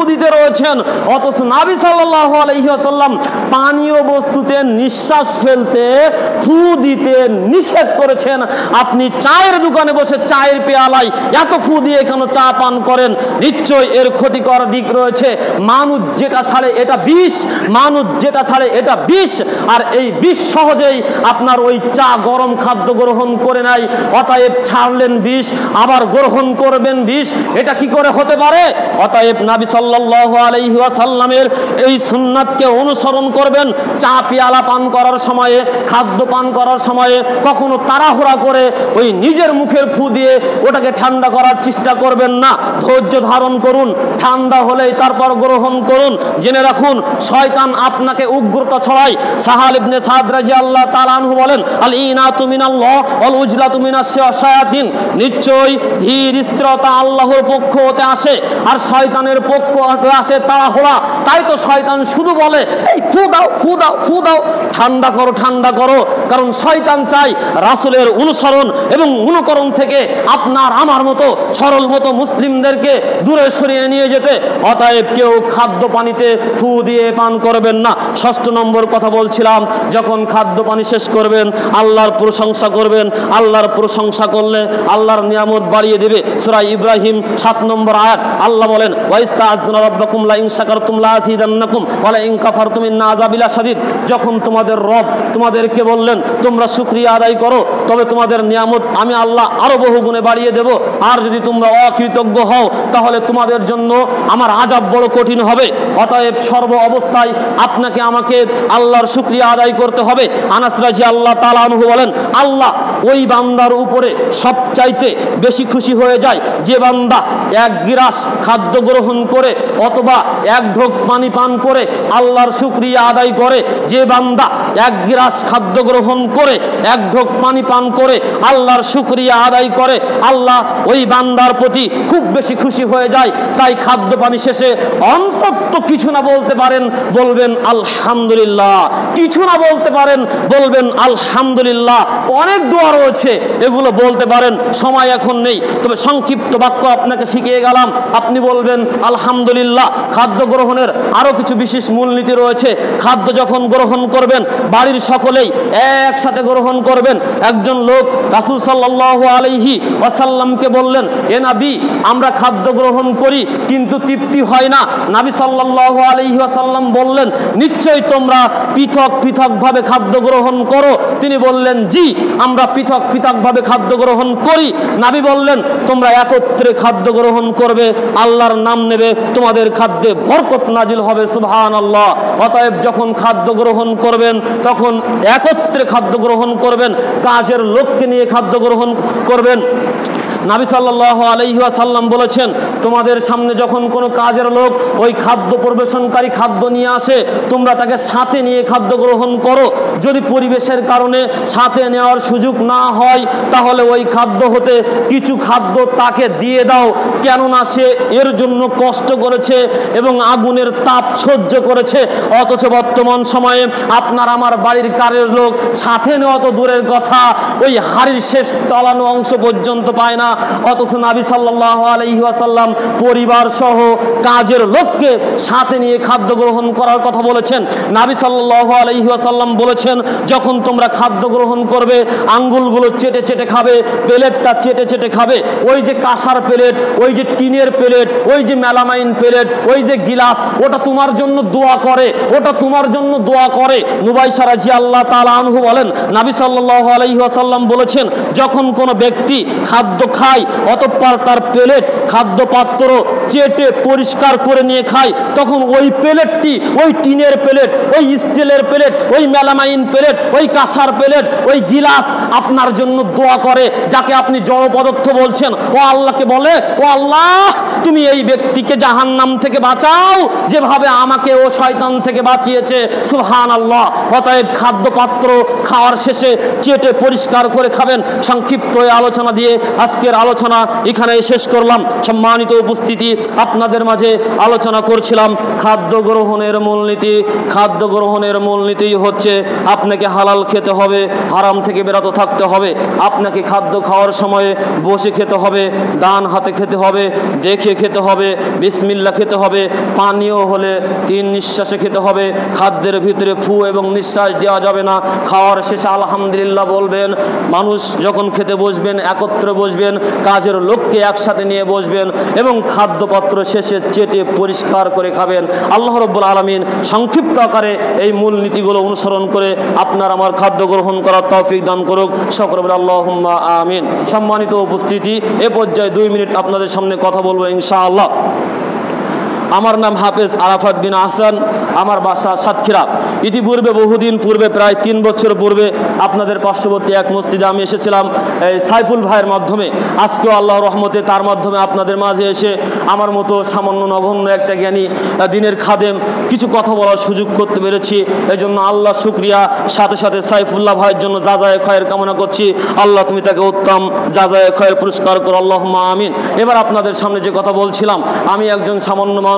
দিতে রয়েছেন, অথচ নবী সাল্লাল্লাহু আলাইহি ওয়াসাল্লাম পানীয় বস্তুতে নিঃশ্বাস ফেলতে ফু দিতে নিষেধ করেছেন। আপনি চায়ের দোকানে বসে চায়ের পেয়ালায় এত ফু দিয়ে কেন চা পান করেন? নিশ্চয় এর ক্ষতিকর দিক রয়েছে। মানুষ যেটা ছাড়ে এটা বিষ, আর এই বিষ সহজেই আপনার ওই চা গরম খাদ্য গ্রহণ করে নাই, অতএব ছাড়লেন বিষ আবার গ্রহণ করবেন বিষ, এটা কি করে হতে পারে? অতএব নবী সাল্লাল্লাহু আলাইহি ওয়াসাল্লামের এই সুন্নাতকে অনুসরণ করবেন। চা পেয়ালা পান করার সময়ে, খাদ্য পান করার সময়ে কখনো তাড়াহুড়া করে ওই নিজের মুখের ফু দিয়ে ওটাকে ঠান্ডা করার চেষ্টা করবেন না। ধৈর্য ধারণ করুন, ঠান্ডা হলেই তারপর গ্রহণ করুন। জেনে রাখুন শয়তান আপনাকে উগ্রতা ছড়ায়। সাহাল ইবনে সাদ রাদিয়াল্লাহু তাআলা আনহু বলেন আল ইনাতু মিনাল্লাহ ওয়াল উজলাতু মিনাশ শায়াতিন, নিশ্চয় ধীর স্থিরতা আল্লাহর পক্ষ হতে আসে আর শয়তানের পক্ষ হতে আসে তাড়াহুড়া। তাই তো শয়তান শুধু বলে এই ফু দাও, ঠান্ডা করো, কারণ শয়তান চাই রাসূলের অনুসরণ এবং অনুকরণ থেকে আপনার আমার মতো সরল মতো মুসলিমদেরকে দূরে সরিয়ে নিয়ে যেতে। অতএব কেউ খাদ্য পানিতে ফু দিয়ে পান করবেন না। 6 নম্বর কথা বলছিলাম, যখন খাদ্য পানি শেষ করবেন আল্লাহর প্রশংসা করবেন। আল্লাহর প্রশংসা করলে আল্লাহর নিয়ামত বাড়িয়ে দেবে। সূরা ইব্রাহিম 7 নম্বর আয়াত আল্লাহ বলেন ওয়াইস্তাআযুনা রাব্বাকুম লা ইন শাকারতুম লা আযীদান্নাকুম ওয়া লা ইন কাফারতুম ইন্না আযাবি লাশাদীদ। যখন তোমাদের রব তোমাদেরকে বললেন তোমরা শুকরিয়া আদায় করো তবে তোমাদের নিয়ামত আমি আল্লাহ আরো বহু গুণে বাড়িয়ে দেব, আর যদি তোমরা অকৃতজ্ঞ হও তাহলে তোমাদের জন্য আমার আযাব বড় কঠিন হবে। অতএব সর্ব অবস্থায় আপনাকে আমাকে আল্লাহ আল্লাহর শুকরিয়া আদায় করতে হবে। আনাস রাদিয়াল্লাহু তাআলা আনহু বলেন, আল্লাহ ওই বান্দার উপরে সবচাইতে বেশি খুশি হয়ে যায় যে বান্দা এক গিলাস খাদ্য গ্রহণ করে অথবা এক ঢোক পানি পান করে আল্লাহর শুকরিয়া আদায় করে। যে বান্দা এক গিলাস খাদ্য গ্রহণ করে এক ঢোক পানি পান করে আল্লাহর শুকরিয়া আদায় করে, আল্লাহ ওই বান্দার প্রতি খুব বেশি খুশি হয়ে যায়। তাই খাদ্য পানি শেষে অন্তত কিছু না বলতে পারেন, বলবেন আলহামদুলিল্লাহ। কিছু না বলতে পারেন, বলবেন আলহামদুলিল্লাহ। অনেক দোয়া রয়েছে, এগুলো বলতে পারেন, সময় এখন নেই, তবে সংক্ষিপ্ত বাক্য আপনাকে শিখিয়ে গেলাম। আপনি বলবেন আলহামদুলিল্লাহ। খাদ্য গ্রহণের আরো কিছু বিশেষ মূলনীতি রয়েছে। খাদ্য যখন গ্রহণ করবেন বাড়ির সকলেই একসাথে গ্রহণ করবেন। একজন লোক রাসূল সাল্লাল্লাহু আলাইহি ওয়াসাল্লামকে বললেন, এ নবী, আমরা খাদ্য গ্রহণ করি কিন্তু তৃপ্তি হয় না। নবী সাল্লাল্লাহু আলাইহি ওয়াসাল্লাম বললেন, নিশ্চয়ই তোমরা পৃথক পৃথকভাবে খাদ্য গ্রহণ করো। তিনি বললেন, জি, আমরা পৃথক পৃথকভাবে খাদ্য গ্রহণ করি। নবী বললেন, তোমরা একত্রে খাদ্য গ্রহণ করবে, আল্লাহর নাম নেবে, তোমাদের খাদ্যে বরকত নাজিল হবে। সুবহানাল্লাহ। অতএব যখন খাদ্য গ্রহণ করবেন তখন একত্রে খাদ্য গ্রহণ করবেন, কাজের লোককে নিয়ে খাদ্য গ্রহণ করবেন। নবী সাল্লাল্লাহু আলাইহি ওয়াসাল্লাম বলেছেন, তোমাদের সামনে যখন কোনো কাজের লোক ওই খাদ্য পরিবেশনকারী খাদ্য নিয়ে আসে, তোমরা তাকে সাথে নিয়ে খাদ্য গ্রহণ করো। যদি পরিবেশের কারণে সাথে নেওয়ার সুযোগ না হয় তাহলে ওই খাদ্য হতে কিছু খাদ্য তাকে দিয়ে দাও, কেননা সে এর জন্য কষ্ট করেছে এবং আগুনের তাপ সহ্য করেছে। অথচ বর্তমান সময়ে আপনার আমার বাড়ির কাজের লোক সাথে নেওয়া তো দূরের কথা, ওই হাড়ির শেষ তলানো অংশ পর্যন্ত পায় না। অথচ নবী সাল্লাল্লাহু আলাইহি ওয়াসাল্লাম পরিবার সহ কাজের লোককে সাথে নিয়ে খাদ্য গ্রহণ করার কথা বলেছেন। নবী সাল্লাল্লাহু আলাইহি ওয়াসাল্লাম বলেছেন, যখন তোমরা খাদ্য গ্রহণ করবে আঙ্গুলগুলো চেটে চেটে খাবে, প্লেটটা চেটে চেটে খাবে। ওই যে কাঁসার প্লেট, ওই যে টিনের প্লেট, ওই যে মেলামাইন প্লেট, ওই যে গিলাস, ওটা তোমার জন্য দোয়া করে, ওটা তোমার জন্য দোয়া করে। নুবাইশা রাদিয়াল্লাহু তাআলা আনহু বলেন, নবী সাল্লাল্লাহু আলাইহি ওয়াসাল্লাম বলেছেন, যখন কোনো ব্যক্তি খাদ্য খায় অতঃপর তার প্লেট খাদ্য পাত্র চেটে পরিষ্কার করে নিয়ে খায়, তখন ওই প্লেটটি, ওই টিনের প্লেট, ওই স্টিলের প্লেট, ওই মেলামাইন প্লেট, ওই কাঁসার প্লেট, ওই গিলাস আপনার জন্য দোয়া করে। যাকে আপনি জড় পদার্থ বলছেন, ও আল্লাহকে বলে, ও আল্লাহ, তুমি এই ব্যক্তিকে জাহান্নাম থেকে বাঁচাও যেভাবে আমাকে ও শয়তান থেকে বাঁচিয়েছে। সুবহানাল্লাহ। অতএব খাদ্য পাত্র খাওয়ার শেষে চেটে পরিষ্কার করে খাবেন। সংক্ষিপ্ত আলোচনা দিয়ে আজকের আলোচনা এখানে শেষ করলাম। সম্মানিত উপস্থিতি, আপনাদের মাঝে আলোচনা করছিলাম খাদ্য গ্রহণের মূলনীতি। খাদ্য গ্রহণের মূলনীতি হচ্ছে আপনাকে হালাল খেতে হবে, হারাম থেকে বিরত থাকতে হবে। আপনাকে খাদ্য খাওয়ার সময়ে বসে খেতে হবে, ডান হাতে খেতে হবে, দেখে খেতে হবে, বিসমিল্লাহ খেতে হবে। পানীয় হলে 3 নিঃশ্বাসে খেতে হবে। খাদ্যের ভিতরে ফু এবং নিঃশ্বাস দেওয়া যাবে না। খাওয়ার শেষে আলহামদুলিল্লাহ বলবেন। মানুষ যখন খেতে বসবেন একত্রে বসবেন, কাজের লোককে একসাথে নিয়ে বসবেন এবং খাদ্যপত্র শেষে চেটে পরিষ্কার করে খাবেন। আল্লাহ রাব্বুল আলামিন সংক্ষিপ্ত আকারে এই মূল নীতিগুলো অনুসরণ করে আপনার আমার খাদ্য গ্রহণ করার তৌফিক দান করুক। সকলে বলে আল্লাহুম্মা আমিন। সম্মানিত উপস্থিতি, এ পর্যায়ে 2 মিনিট আপনাদের সামনে কথা বলবো ইনশাআল্লাহ। আমার নাম হাফেজ আরাফাত বিন আহসান, আমার বাসা সাতক্ষীরা। ইতিপূর্বে বহুদিন পূর্বে, প্রায় 3 বছর পূর্বে আপনাদের পার্শ্ববর্তী এক মসজিদে আমি এসেছিলাম এই সাইফুল ভাইয়ের মাধ্যমে। আজকেও আল্লাহর রহমতে তার মাধ্যমে আপনাদের মাঝে এসে আমার মতো সামান্য নগণ্য একটা জ্ঞানী দিনের খাদেম কিছু কথা বলার সুযোগ করতে পেরেছি। এই জন্য আল্লাহ শুকরিয়া। সাথে সাথে সাইফুল্লাহ ভাইয়ের জন্য যাজায়ে খয়ের কামনা করছি। আল্লাহ তুমি তাকে উত্তম যাজায়ে খয়ের পুরস্কার করো, আল্লাহুম্মা আমিন। এবার আপনাদের সামনে যে কথা বলছিলাম, আমি একজন সামান্য মানুষ।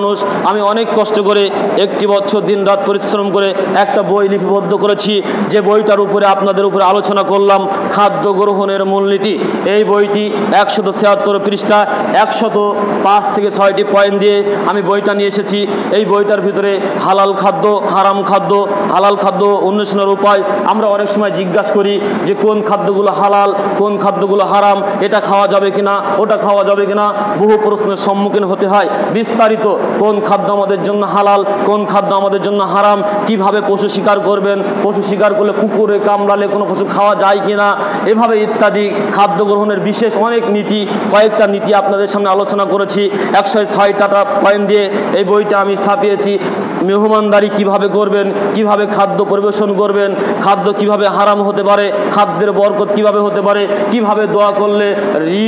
আমি অনেক কষ্ট করে 1 বছর দিন রাত পরিশ্রম করে একটা বই লিপিবদ্ধ করেছি, যে বইটার উপরে আপনাদের উপরে আলোচনা করলাম খাদ্য গ্রহণের মূলনীতি। এই বইটি 176 পৃষ্ঠা, 105 থেকে 6টি পয়েন্ট দিয়ে আমি বইটা নিয়ে এসেছি। এই বইটার ভিতরে হালাল খাদ্য, হারাম খাদ্য, হালাল খাদ্য অন্বেষণের উপায়। আমরা অনেক সময় জিজ্ঞাসা করি যে কোন খাদ্যগুলো হালাল, কোন খাদ্যগুলো হারাম, এটা খাওয়া যাবে কিনা, ওটা খাওয়া যাবে কিনা, বহু প্রশ্নের সম্মুখীন হতে হয়। বিস্তারিত কোন খাদ্য আমাদের জন্য হালাল, কোন খাদ্য আমাদের জন্য হারাম, কিভাবে পশু শিকার করবেন, পশু শিকার করলে কুকুরে কামড়ালে কোনো পশু খাওয়া যায় কিনা, এভাবে ইত্যাদি খাদ্য গ্রহণের বিশেষ অনেক নীতি, কয়েকটা নীতি আপনাদের সামনে আলোচনা করেছি। 106টা পয়েন্ট দিয়ে এই বইটা আমি ছাপিয়েছি। মেহমানদারি কিভাবে করবেন, কিভাবে খাদ্য পরিবেশন করবেন, খাদ্য কিভাবে হারাম হতে পারে, খাদ্যের বরকত কিভাবে হতে পারে, কিভাবে দোয়া করলে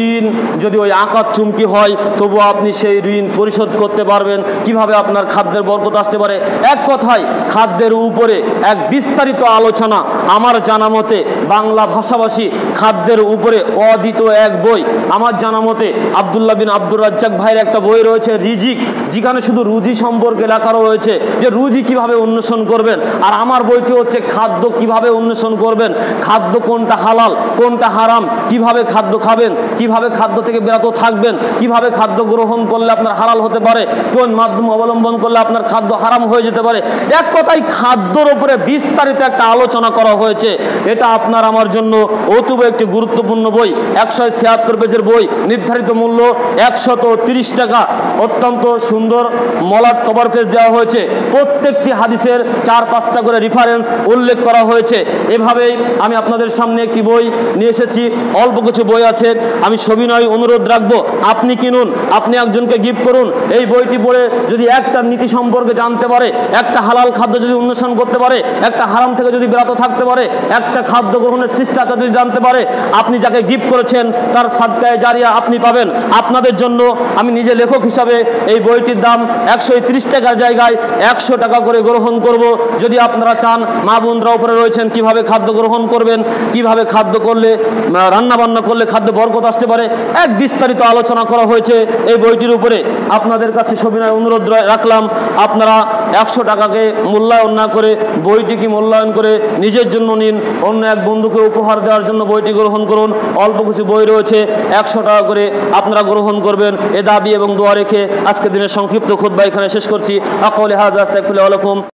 ঋণ যদি ওই আকার চুমকি হয় তবু আপনি সেই ঋণ পরিশোধ করতে পারবেন, কিভাবে আপনার খাদ্যের বরকত আসতে পারে। এক কথায় খাদ্যের উপরে এক বিস্তারিত আলোচনা আমার জানা মতে বাংলা ভাষাভাষী খাদ্যের উপরে অদ্বিতীয় এক বই আমার জানা মতে আব্দুল্লাহ বিন আব্দুর রাজ্জাক ভাইয়ের একটা বই রয়েছে রিজিক, যেখানে শুধু রুজি সম্পর্কে লেখা রয়েছে যে রুজি কিভাবে অন্বেষণ করবেন। আর আমার বইটি হচ্ছে খাদ্য কিভাবে অন্বেষণ করবেন, খাদ্য কোনটা হালাল কোনটা হারাম, কিভাবে খাদ্য খাবেন, কিভাবে খাদ্য থেকে বিরত থাকবেন, কিভাবে খাদ্য গ্রহণ করলে আপনার হালাল হতে পারে, কোন মাধ্যম অবলম্বন করলে আপনার খাদ্য হারাম হয়ে যেতে পারে। এক কথায় খাদ্যর উপরে বিস্তারিত একটা আলোচনা করা হয়েছে। এটা আপনার আমার জন্য অতীব একটি গুরুত্বপূর্ণ বই। 176 পেজের বই, নির্ধারিত মূল্য 130 টাকা। অত্যন্ত সুন্দর মলাট কভার পেজ দেওয়া হয়েছে, প্রত্যেকটি হাদিসের 4-5টা করে রেফারেন্স উল্লেখ করা হয়েছে। এভাবেই আমি আপনাদের সামনে একটি বই নিয়ে এসেছি। অল্প কিছু বই আছে, আমি সবিনয় অনুরোধ রাখবো আপনি কিনুন, আপনি একজনকে গিফট করুন। এই বইটি পড়ে যদি একটা নীতি সম্পর্কে জানতে পারে, একটা হালাল খাদ্য যদি অন্বেষণ করতে পারে, একটা হারাম থেকে যদি বিরত থাকতে পারে, একটা খাদ্য গ্রহণের শিষ্টাচার যদি জানতে পারে, আপনি যাকে গিফট করেছেন তার সাদকায়ে জারিয়া আপনি পাবেন। আপনাদের জন্য আমি নিজে লেখক হিসাবে এই বইটির দাম 130 টাকার জায়গায় 100 টাকা করে গ্রহণ করব। যদি আপনারা চান, মা বোনরা উপরে রয়েছেন, কিভাবে খাদ্য গ্রহণ করবেন, কিভাবে খাদ্য করলে রান্না বান্না করলে খাদ্য বরকত আসতে পারে, এক বিস্তারিত আলোচনা করা হয়েছে এই বইটির উপরে। আপনাদের কাছে সবিনয় অনুরোধ রাখলাম আপনারা 100 টাকাকে মূল্যায়ন না করে বইটিকে মূল্যায়ন করে নিজের জন্য নিন, অন্য এক বন্ধুকে উপহার দেওয়ার জন্য বইটি গ্রহণ করুন। অল্প কিছু বই রয়েছে, 100 টাকা করে আপনারা গ্রহণ করবেন, এ দাবি এবং দোয়া রেখে আজকের দিনের সংক্ষিপ্ত খুতবা এখানে শেষ করছি। আকাউলি হাযা আস্তাগফিরুল্লাহ লাকুম।